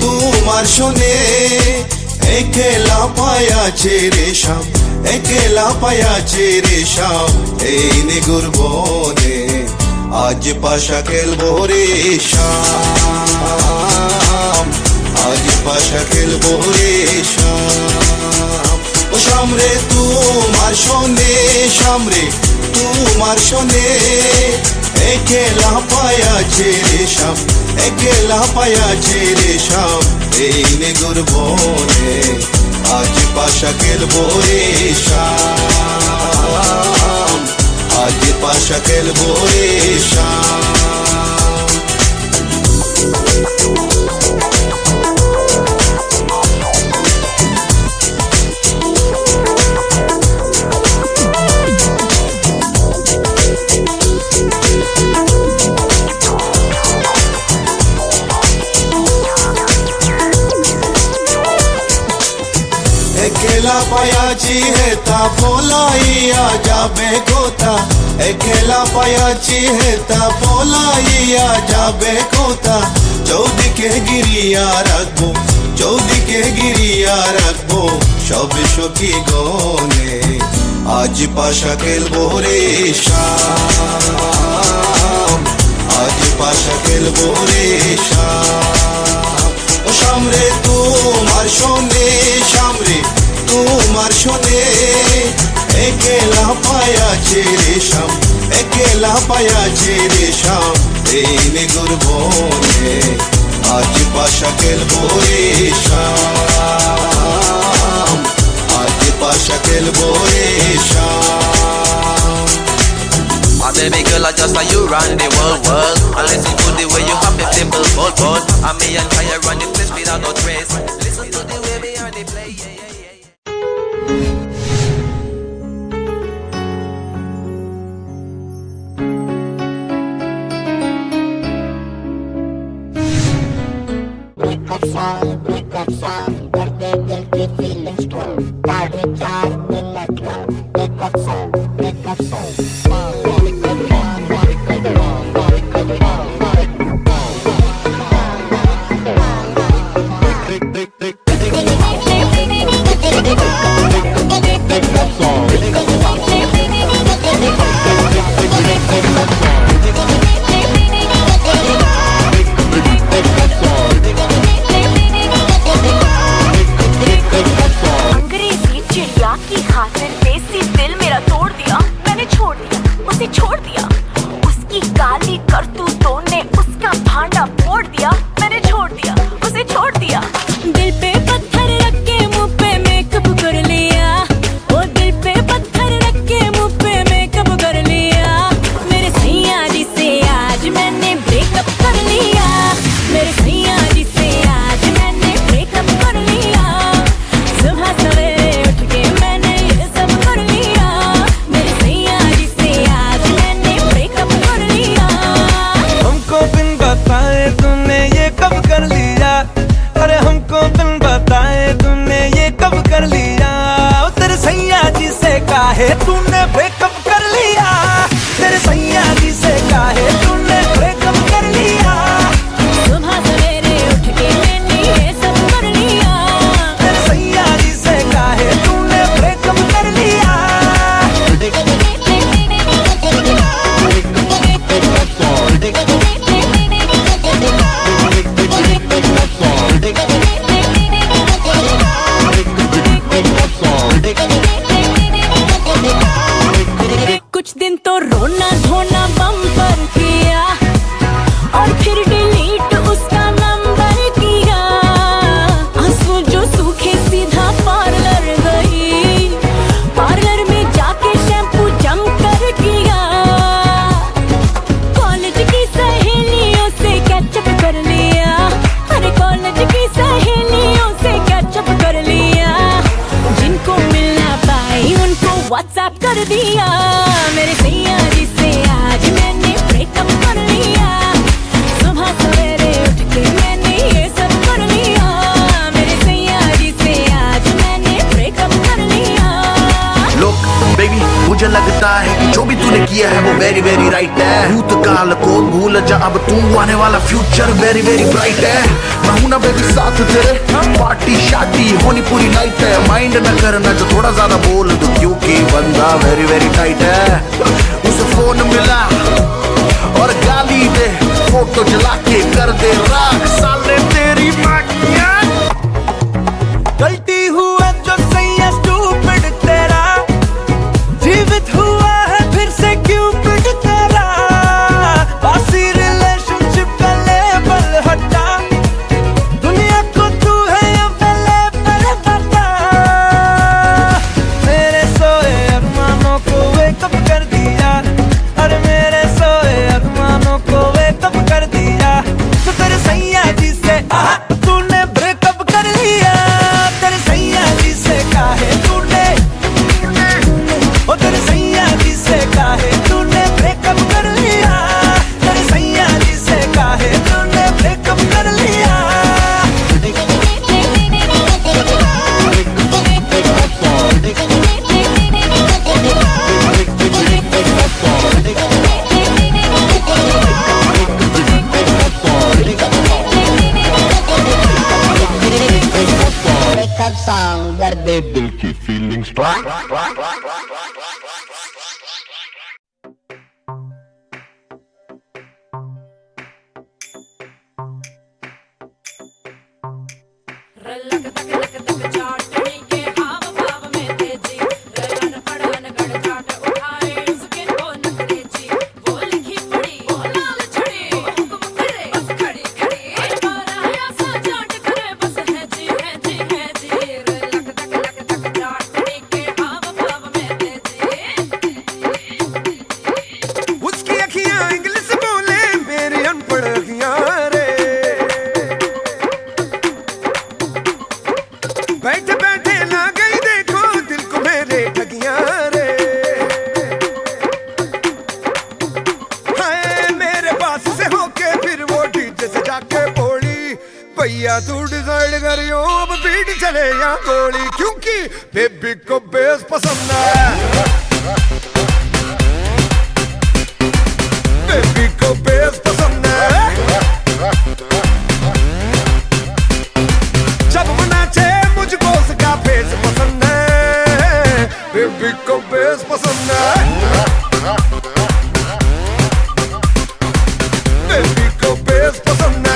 তোমার শোনে একলা পায়াছে রে শাম একলা পায়াছে রে শাম এই নিগুর বনে আজ পাশা খেলবো রে শাম আজ পাশা খেলবো রে শাম ও সামরে তোমার শোনে সামরে তোমার শোনে একলা পায়াছে রে শাম একলা পায়াছে রে শাম এই নিগুর বনে আজ পাশা খেলবো রে শাম আজ পাশা খেলবো রে শাম একলা পায়াছি হেতা বলাইয়া যাবে কোথা একলা পায়াছি হেতা বলাইয়া যাবে কোথা চৌদিকে গিরিয়া রাখবো চৌদিকে গিরিয়া রাখবো সবে সখী গনে আজ পাশা খেলবো রে শাম আজ পাশা খেলবো রে শাম ও সামরে তোমার শোনে সামরে তোমার শোনে একলা পায়াছে রে শাম একলা পায়াছে রে শাম এই নিগুর বনে আজ পাশা খেলবো রে শাম আজ পাশা খেলবো রে শাম My baby girl, I just like you run the world. I listen to the way you have the simple bold. I me and Kaya run the place without no trace. Listen to the way we are the play. Wake up song, birthday girl be feeling strong. Party time in the club. Wake up song. अंग्रेजी चिड़िया की खातिर देसी दिल मेरा तोड़ दिया मैंने छोड़ दिया उसे छोड़ दिया उसकी काली करतूतों ने उसका भांडा फोड़ दिया मैंने छोड़ दिया उसे छोड़ दिया दिल पे पत्थर रख के मुंह पे मेकअप कर लिया वो दिल पे पत्थर रख के मुंह पे मेकअप कर लिया मेरे सैया जी से आज मैंने ब्रेकअप कर लिया मेरे सैया जी से आज मैंने ब्रेकअप कर लिया सुबह सवेरे उठ के मैंने ये सब कर लिया मेरे सैया जी से आज मैंने ब्रेकअप कर लिया हमको बिन बताए तूने ये कब कर लिया अरे हमको बिन बताए तूने ये कब कर लिया तेरे सैया जी से काहे तूने ब्रेकअप कर लिया तेरे सैया जी से काहे तूने ब्रेकअप कर लिया सुबह सवेरे उठ के मैंने ये सब कर लिया तेरे सैया जी से काहे तूने ब्रेकअप कर लिया कुछ दिन तो रोना धोना बम्पर किया और फिर डिलीट उसका नंबर किया आंसू जो सूखे सीधा पार्लर गई पार्लर में जाके शैम्पू जम कर किया कॉलेज की सहेलियों से कैचअप कर लिया अरे कॉलेज की सहेलियों से कैचअप कर लिया जिनको मिलना पाई उनको व्हाट्सएप कर दिया मेरे सैया जी से आज मैंने ब्रेकअप कर लिया सुबह सवेरे उठ के मैंने ये सब कर लिया मेरे सैया जी से आज मैंने ब्रेकअप कर लिया लोग बेबी मुझे लगता है कि जो भी तूने किया है वो वेरी वेरी राइट है। भूतकाल को भूल जा अब तू, आने वाला फ्यूचर वेरी वेरी ब्राइट है। मैं हूं ना बेबी साथ तेरे, पार्टी शादी होनी पूरी नाइट है। माइंड न करना जो थोड़ा ज्यादा बोल दो, क्योंकि बंदा वेरी वेरी टाइट है। उसे फोन मिला और गाली दे, फोटो जला के कर दे राख, साले तेरी माँ की गलती हुआ जो सही है स्टूपिड तेरा, जीवित हुआ है फिर से क्यूपिड तेरा। बासी रिलेशनशिप का लेबल हटा, दुनिया को तू है अवेलेबल बता। मेरे सोए अरमानों को वेकअप कर दिया, अरे मेरे सोए अरमानों को वेकअप कर दिया। तो तेरे सैया जी से तूने ब्रेकअप कर लिया, तेरे सैया जी से काहे तूने, ओ तेरे सैया जी से काहे तूने ब्रेकअप कर लिया, तेरे सैया जी से काहे तूने ब्रेकअप कर लिया। Breakup song दर्द दिल की फीलिंग्स उसकी अखियां इंग्लिश बोले, मेरी अनपढ़ अखियां रे। बैठे बैठे ला गई देखो दिल को मेरे ठगियां रे। हाय मेरे पास से होके फिर वो डीजे से जाके बोली, भैया तू डिसाइड करियो अब बीट चले या गोली, क्योंकि बेबी को बेस पसंद है, बेबी को बेस पसंद है। जब वो नाचे मुझको उसका फेस पसंद है, बेबी को बेस पसंद है, बेबी को बेस पसंद है।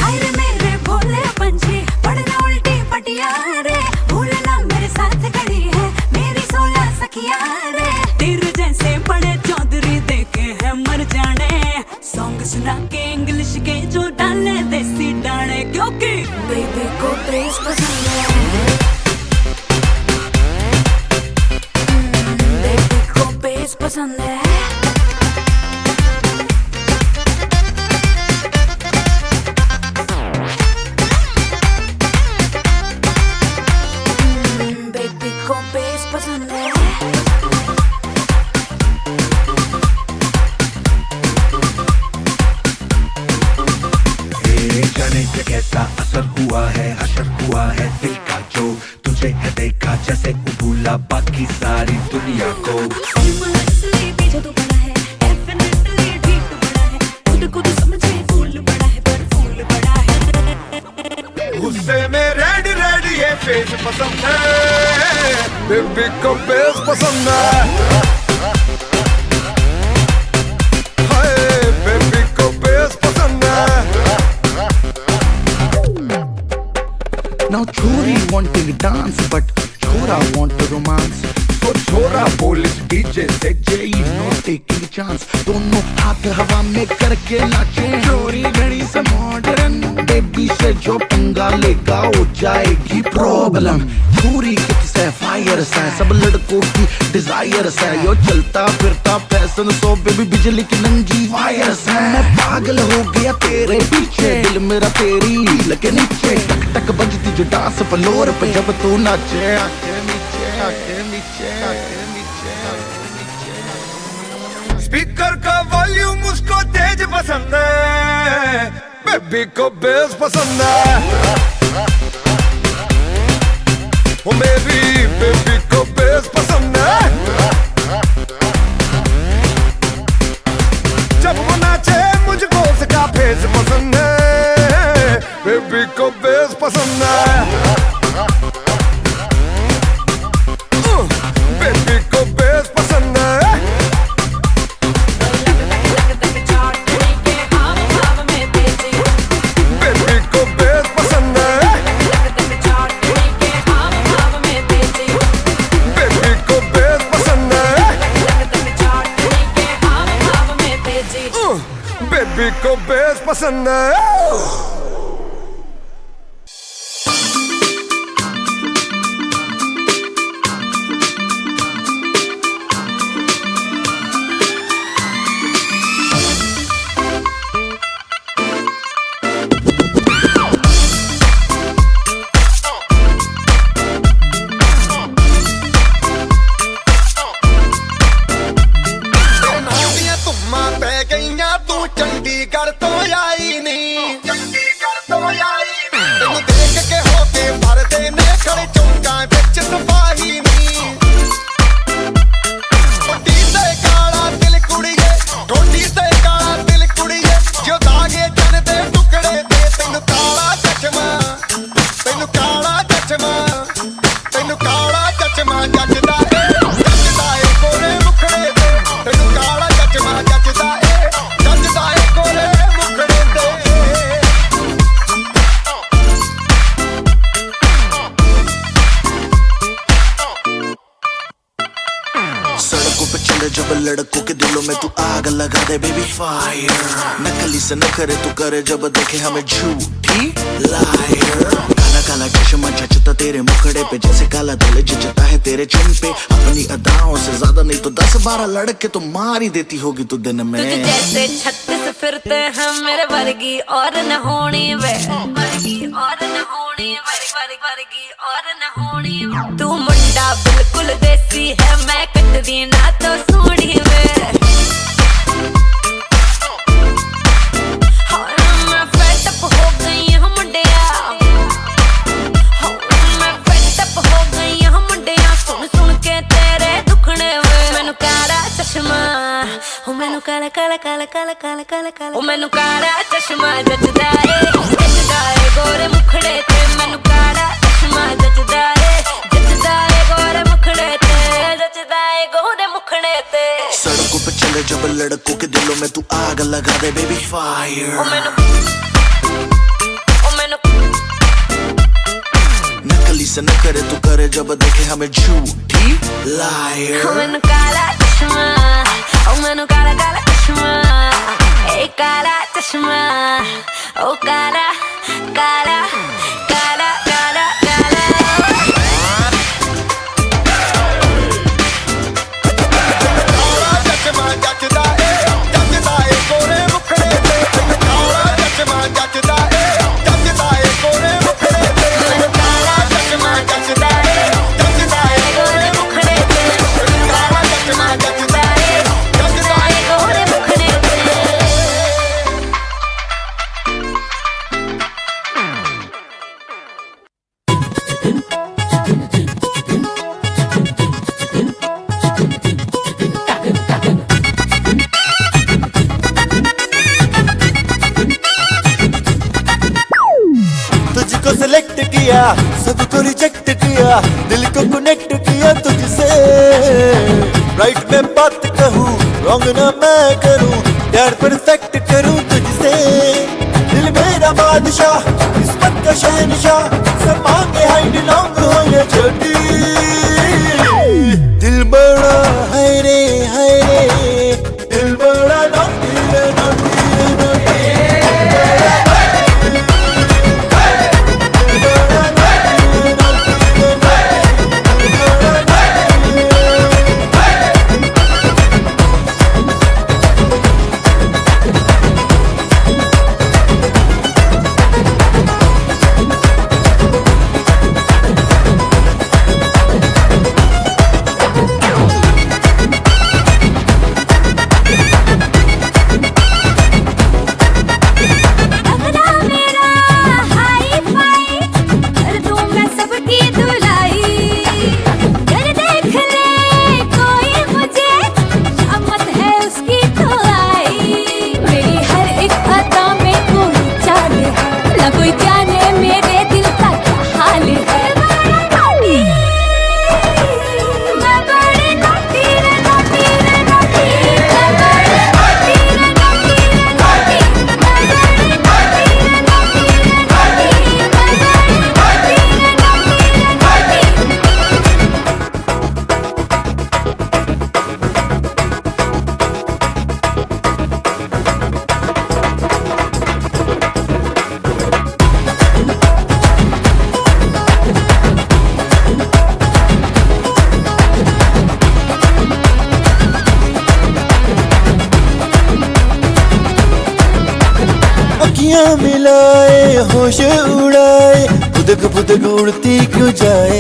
अरे मेरे भोले पंछी पढ़ना उल्टी पटिया रे, भूलना मेरे साथ खड़ी है मेरी 16 सखिया रे। तेरे जैसे बड़े चौधरी देखे हैं मर जाने, सॉन्ग सुना के इंग्लिश के जो डाले देसी डाले, क्योंकि बेबी को बेस पसंद है, बेबी को बेस पसंद है। बेबी को बेस पसंद है। जाने पे कैसा असर हुआ है, असर हुआ है दिल का जो तुझे है देखा, जैसे भूला बाकी सारी दुनिया को। Seriously, पीछे तो पड़ा है, definitely ठीक तो पड़ा है, खुद को तो समझे फूल बड़ा है पर फूल बड़ा है। गुस्से में रेड रेड ये फेस पसंद है, बेबी को बेस पसंद है। हाय बेबी को बेस पसंद है। Now छोरी wanting dance but छोरा want romance, so छोरा बोले डीजे से जेई नो टेकिंग चांस, दोनों हाथ हवा में करके नाचे। छोरी घड़ी से मॉडर्न, बेबी से जो पंगा लेगा हो जाएगी प्रॉब्लम। छोरी किक्स है फायर है, सब लड़कों की डिजायर है, यो चलता फिरता फैशन सो बेबी बिजली की नंगी वायर है। मैं पागल हो गया तेरे पीछे, दिल मेरा तेरी हील के नीचे, टक टक बजती जो डांस फ्लोर पे जब तू नाचे। आके नीचे आके नीचे आके नीचे आके नीचे। स्पीकर का वॉल्यूम उसको तेज पसंद है, बेबी को बेस पसंद है। ओ मेरी बेबी को बेस पसंद है, जब वो नाचे मुझको उसका फेस पसंद है, बेबी को बेस पसंद है, बेबी को बेस पसंद है, बेबी को बेस पसंद है, बेबी को बेस पसंद है, बेबी को बेस पसंद है। चंडीगढ़ तो आई नहीं, चंडीगढ़ तो आई नहीं, तेनू देख के होके भरदे ने खड़े चौंका विच सिपाही नहीं, ठोडी ते काला दिल कुड़िए, ठोडी ते काला दिल कुड़िए, जो दागे जन दे टुकड़े दे, तेनू काला चश्मा, तेनू काला चश्मा, तेनू काला चश्मा जचदा ए गोरे मुखड़े ते, तेनू काला चश्मा जचदा ए गोरे मुखड़े ते। सड़कों पे चले जब लड़कों के दिलों में तू आग लगा दे बेबी फायर, नकली से नखरे तू करे जब देखे हमें झूठी लायर, काला काला चश्मा जचता तेरे मुखड़े पे जैसे काला दिल जचता है तेरे चिन पे, अपनी अदाओं से ज्यादा नहीं तो 10-12 लड़के तो मार ही देती होगी तू दिन में। तुझे जैसे 36 फिरते हैं मेरे वर्गी और न होनी वे, वर्गी और न होनी, वर्गी और न होनी, तू मुंडा बिल्कुल देसी है, मैं कटदी ना तो सूढ़ी वे, मैं फेड अप हो गई हूँ मुंडिया, मैं फेड अप हो गई हूँ मुंडिया, सुन सुन के तेरे दुखने वे, मैनू काला चश्मा, ओ मैनू काला काला काला काला काला काला काला, ओ मैनू काला चश्मा जचदा ए गोरे मुखड़े ते, मैनू काला चश्मा जचदा ए गोरे मुखड़े ते, जचदा ए गोरे मुखड़े ते। सड़कों पे चले जब लड़कों के दिलों में तू आग लगा दे बेबी फायर, नकली से न करे तू करे जब देखे हमें झूठी लायर, मैनू काला चश्मा, ओ मैनू काला काला चश्मा, ए काला चश्मा, ओ काला काला काला काला काला, काला चश्मा जचदा ए गोरे मुखड़े ते, काला चश्मा जचदा ए गोरे मुखड़े ते, काला चश्मा जचदा ए गोरे मुखड़े ते, काला चश्मा जचदा ए गोरे मुखड़े ते। तुझको सिलेक्ट किया, सबको रिजेक्ट किया, दिल को कनेक्ट किया तुझसे, राइट में बात कहूँ रॉन्ग ना मैं करूँ, प्यार परफेक्ट करूँ तुझसे, दिल मेरा बादशाह किस्मत का शहनशाह, सब मांगे हाइड लॉन्ग हो या छोटी, दिल बड़ा है रे दिल बड़ा नौटी है नौटी है नौटी। अखियां मिलाए होश उड़ाए खुद उड़ती क्यों जाए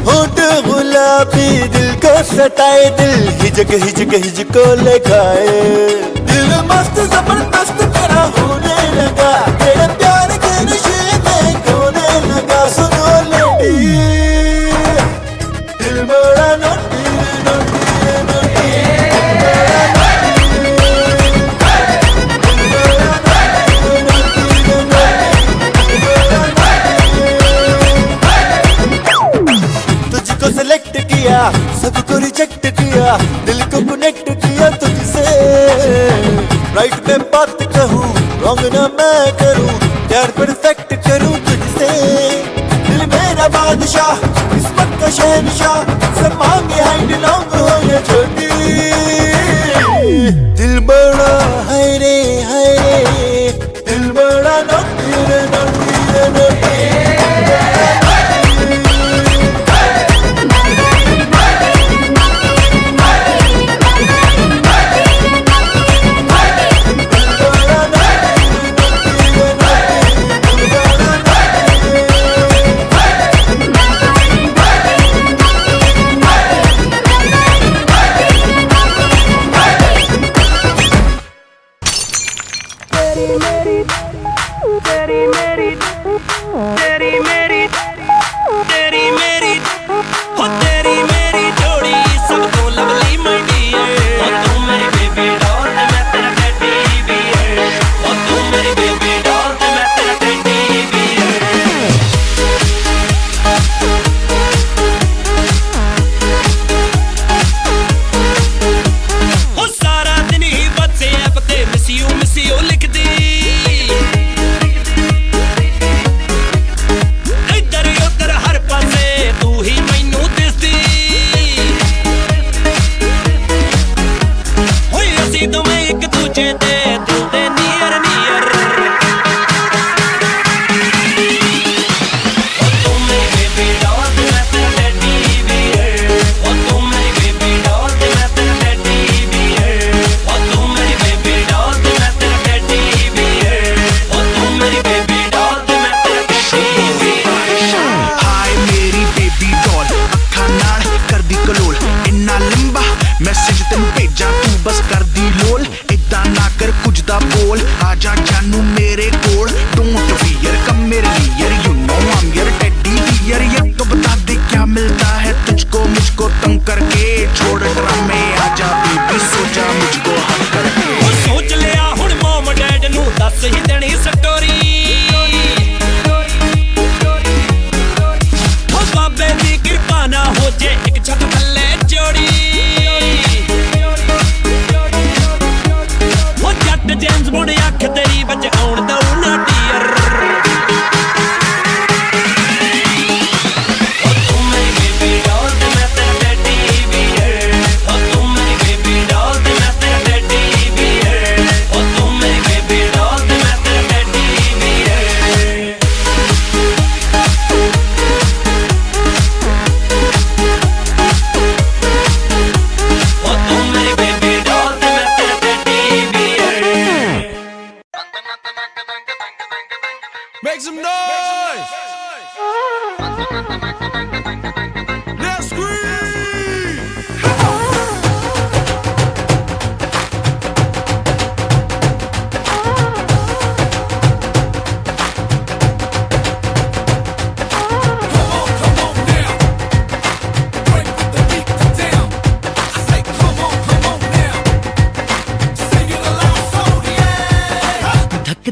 होठ गुलाबी दिल को सताए दिल हिजको ले खाए दिल मस्त जबरदस्त तेरा होने लगा तेरे प्यार के नशे में खोने लगा सुनो ले दिल बड़ा नोटी सेलेक्ट किया सबको रिजेक्ट किया दिल को कनेक्ट किया तुझसे राइट में बात कहूँ रॉन्ग ना मैं करूँ प्यार परफेक्ट करूँ तुझसे दिल मेरा बादशाह किस्मत का शहंशाह सब मांगे हाइट लॉन्ग हो या छोटी दिल बड़ा है रे दिल बड़ा नोटी रे नोटी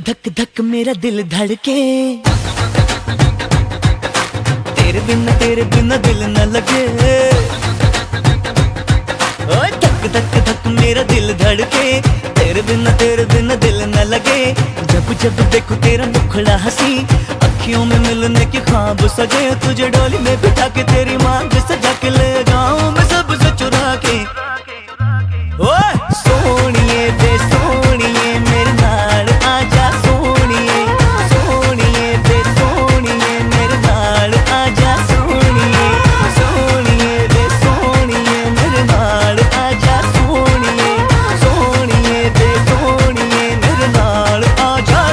धक धक मेरा दिल धड़के तेरे बिना दिल न लगे ओए धक धक धक मेरा दिल धड़के तेरे बिना दिल न लगे जब जब देखो तेरा मुखड़ा हंसी अखियों में मिलने के ख्वाब सजे तुझे डोली में बिठा के तेरी मांग सजा के ले जाऊं मैं सबसे चुरा के ओए सोनिए बे सोनिए मेरे नाल आजा सोनिए सोनिए बे सोनिए मेरे नाल आजा सोनिए सोनिए बे सोनिए मेरे नाल आजा सोनिए सोनिए बे सोनिए मेरे नाल आजा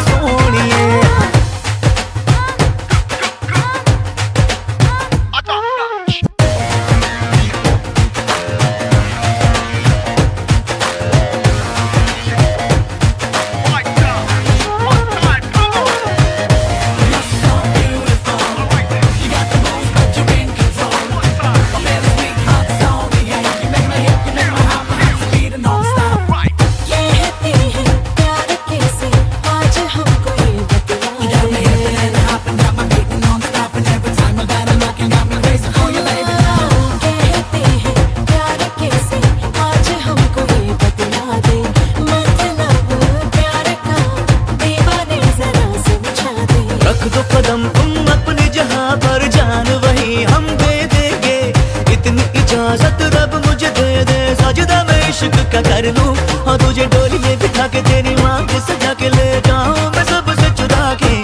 का कर लूं हाँ तुझे डोली में बिठा के तेरी माँ के सजा के ले जाऊं मैं सबसे चुरा के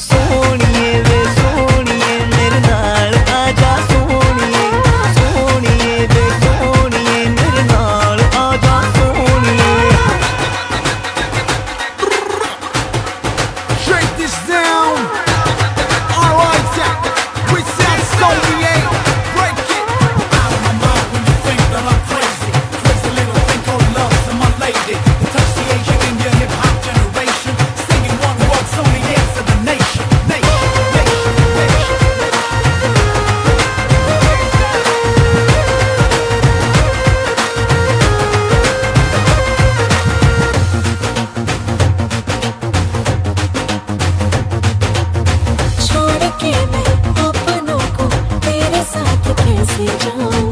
सोनिए वे सोनिए मेरे नाल आजा सोनिए सोनिए वे सोनिए मेरे नाल आजा सोनिए Shake this down. Alright, yeah. We said Soviet. Break it. Out of my mind when you think that I'm crazy. Crazy little thing called love to my lady. To touch the Asian in your hip hop generation. Singing one word, Sony answer the nation. Nation, nation, nation. छोड़ के मैं अपनों को तेरे साथ कैसे जाऊं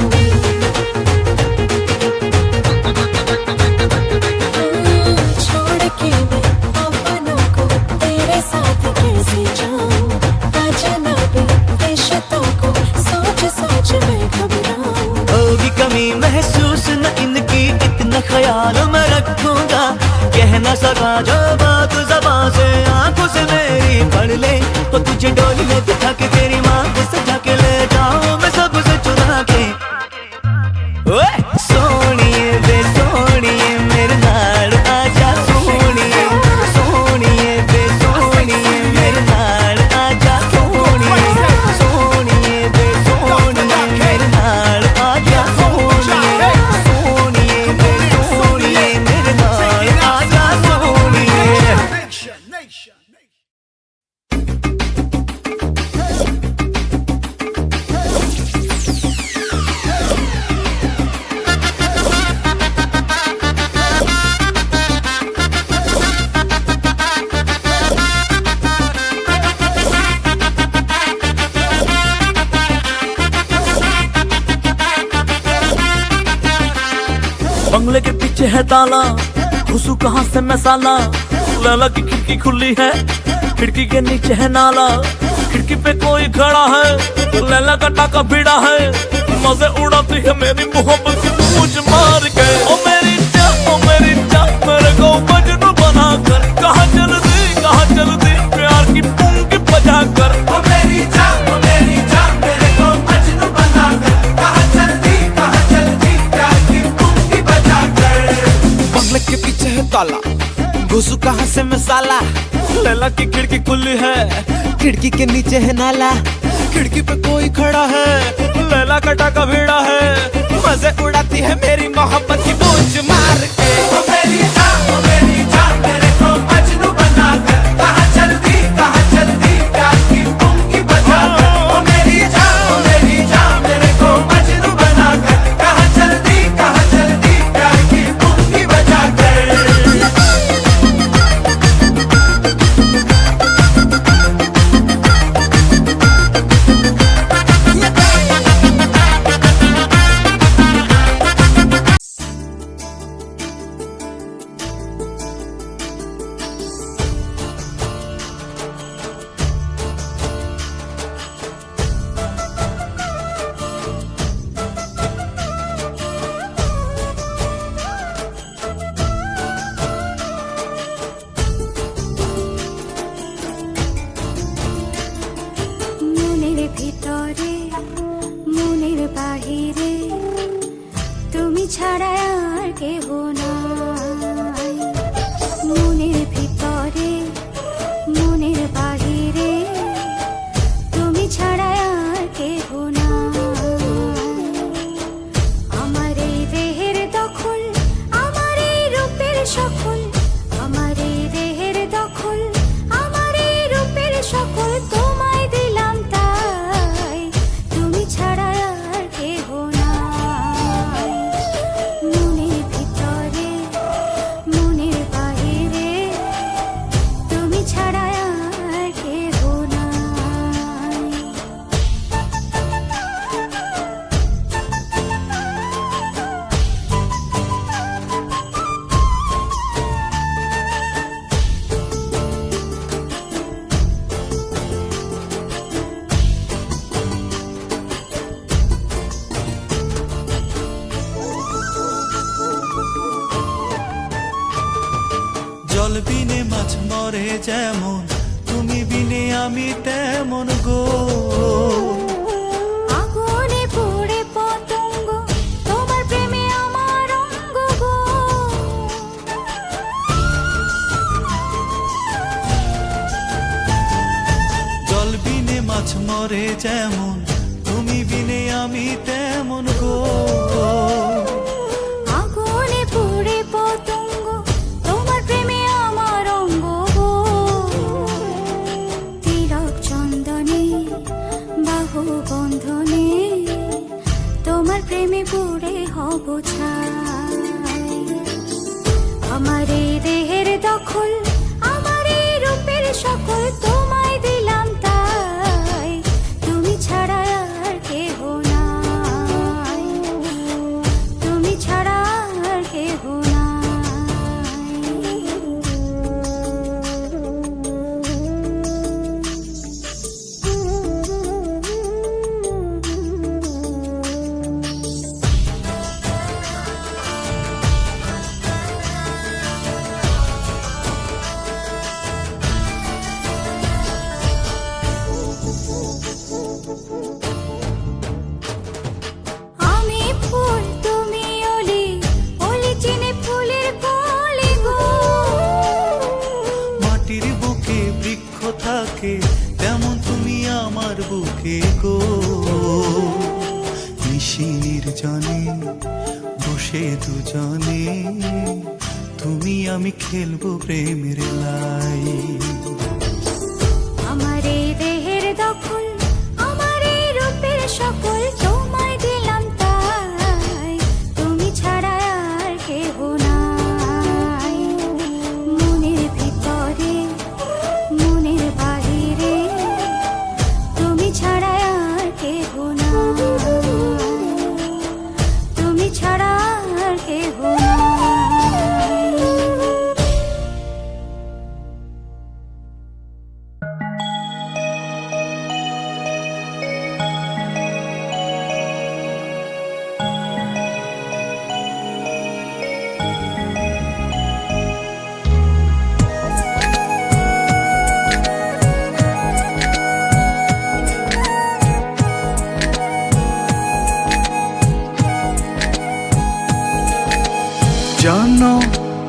छोड़ के मैं अपनों को तेरे साथ कैसे जाऊं अजनबी रिश्तों को सोच सोच मैं घबराऊं होगी कमी महसूस न इनकी इतना ख्याल मैं रखूंगा कह न सका जो बात ज़बान से आंखों से मेरी पढ़ ले तो तुझे डोली में बिठा के तेरी माँ को सजा के ले जाऊं मैं सबसे चुरा के ओए सोनिए वे सोनिए मेरे नाल आजा सोनिए सोनिए वे सोनिए मेरे नाल आजा सोनिए सोनिए वे सोनिए मेरे नाल आजा सोनिए सोनिए वे सोनिए मेरे नाल आजा सोनिए Nation, nation. बंगले के पीछे है ताला घुसू कहाँ से मैं साला लैला की खिड़की खुली है खिड़की के नीचे है नाला खिड़की पे कोई खड़ा है लैला का टाका भिड़ा है मजे उड़ाती है मेरी मोहब्बत की पूछ मार के ओ मेरी जान मेरे को मजनू बना कर कहाँ चल दी प्यार की पूंगी बजा कर ओ मेरी जान मेरे को मजनू बना कर कहाँ चल दी प्यार की पूंगी बजा कर बंगले के पीछे है ताला घुसू कहाँ से मैं साला लैला की खिड़की खुली है खिड़की के नीचे है नाला खिड़की पे कोई खड़ा है लैला का टाका भिड़ा है मजे उड़ाती है मेरी मोहब्बत की बूझ मार के ओ मेरी जान मेरे को मजनू बना कर कहाँ चल दी प्यार की पूंगी बजा कर ओ मेरी जान मेरे को मजनू बना कर कहाँ चल दी प्यार की पूंगी बजा कर মনের ভিতরে মনের বাহিরে তুমি ছাড়া আর কেহ নাই মনের ভিতরে মনের বাহিরে তুমি ছাড়া আর কেহ নাই আমার এই দেহের দখল আমার এই রূপের সকল আমার এই দেহের দখল আমার এই রূপের সকল তোমায় দিলাম তাই তুমি ছাড়া আর কেহ নাই বিনে মাছ মরে যেমন, তুমি বিনে আমি তেমন গো। আগুনে পুড়ে পতঙ্গ, তোমার প্রেমে আমার অঙ্গ গো। জল বিনে মাছ মরে যেমন, তুমি বিনে আমি তেমন গো। আগুনে পুড়ে পতঙ্গ, তোমার প্রেমে আমার অঙ্গ গো। তিলক চন্দনে বাহু বন্ধনে, তোমার প্রেমে পুড়ে হব ছাই। আমার এই দেহের দখল, আমার এই রূপের সকল তোমায় দিলাম তাই, তুমি ছাড়া আর কেহ নাই, তুমি ছাড়া আর কেহ আমি ফুল তুমি অলি, অলি চিনে ফুলের কলি গো। মাটির বুকে বৃক্ষ থাকে, তেমন তুমি আমার বুকে গো। নিশির জানে বসে দুজনে, তুমি আমি খেলবো প্রেমের লাই। আমার এই দেহের দখল, আমার এই রূপের সকল তোমায় দিলাম তাই, তুমি ছাড়া আর কেহ নাই। মনের ভিতরে মনের বাহিরে, তুমি ছাড়া আর কেহ নাই, তুমি ছাড়া আর কেহ নাই। জানো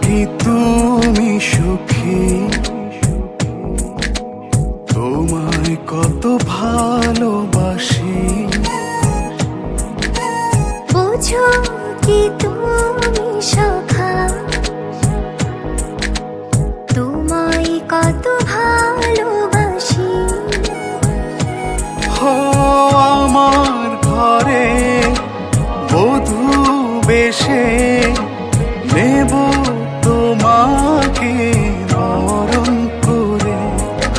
কি তুমি সুখী, তোমায় কত ভালোবাসি। বুঝো কি তুমি সখা, তোমায় কত ভালোবাসি। হো আমার ঘরে বধূ বেশে, নেব তোমাকে বরণ করে।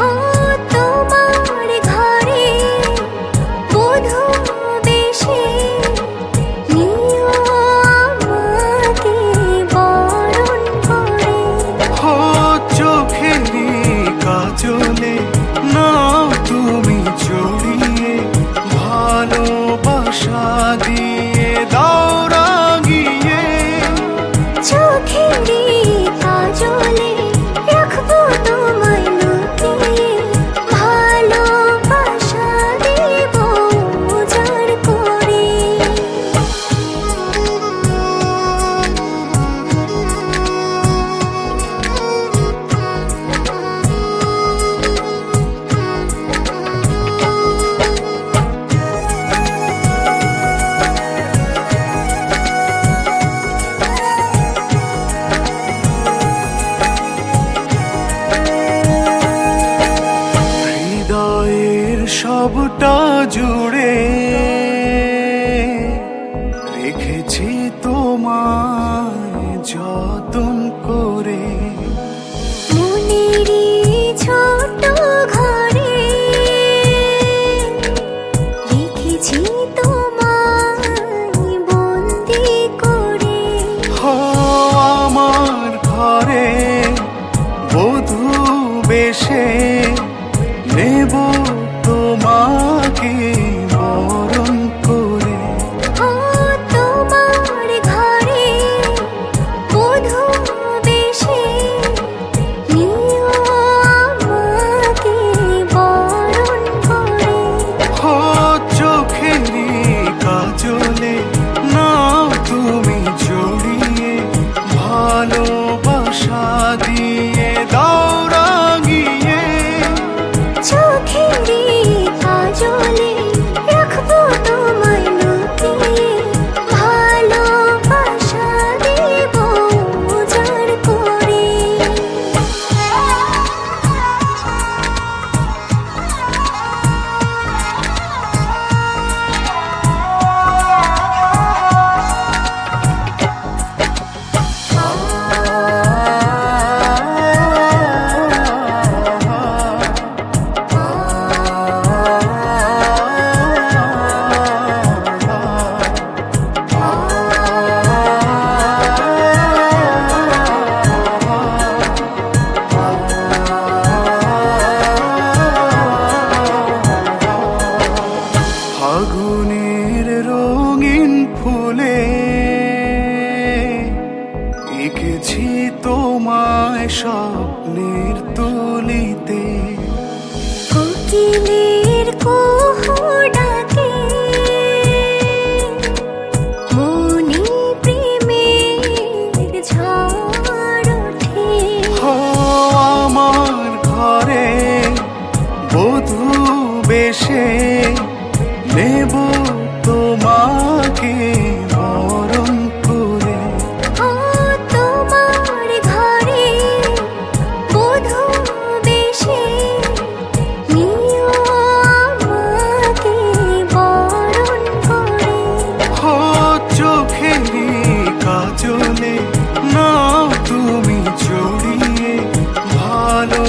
ও তোমার ঘরে বধূ বেশে, নিও আমাকে বরণ করে। হো চোখেরই কাজলে নাও তুমি জড়িয়ে, ভালোবাসা দিয়ে দাও রাঙিয়ে। চোখেরই কাজলে রাখবো তোমায় লুকিয়ে, ভালোবাসা দেব উজাড় করে। হৃদয়ের সবটা জুড়ে রেখেছি তোমায় যতন করে। মনেরই ছোট ঘরে রেখেছি তোমায় বন্দি করে। হো আমার ঘরে বধূ বেশে, নেব তোমাকে বরণ করে। ও তোমার ঘরে বধূ বেশে, নিও তুলিতে কোকিলের কুহু ডাকে মনে প্রেমের ঝড় ওঠে হো আমার ঘরে বধূ বেশে নেব তোমাকে বরণ করে ও তোমার ঘরে বধূ বেশে নিও আমাকে বরণ করে হো চোখেরই কাজলে নাও তুমি জড়িয়ে ভালো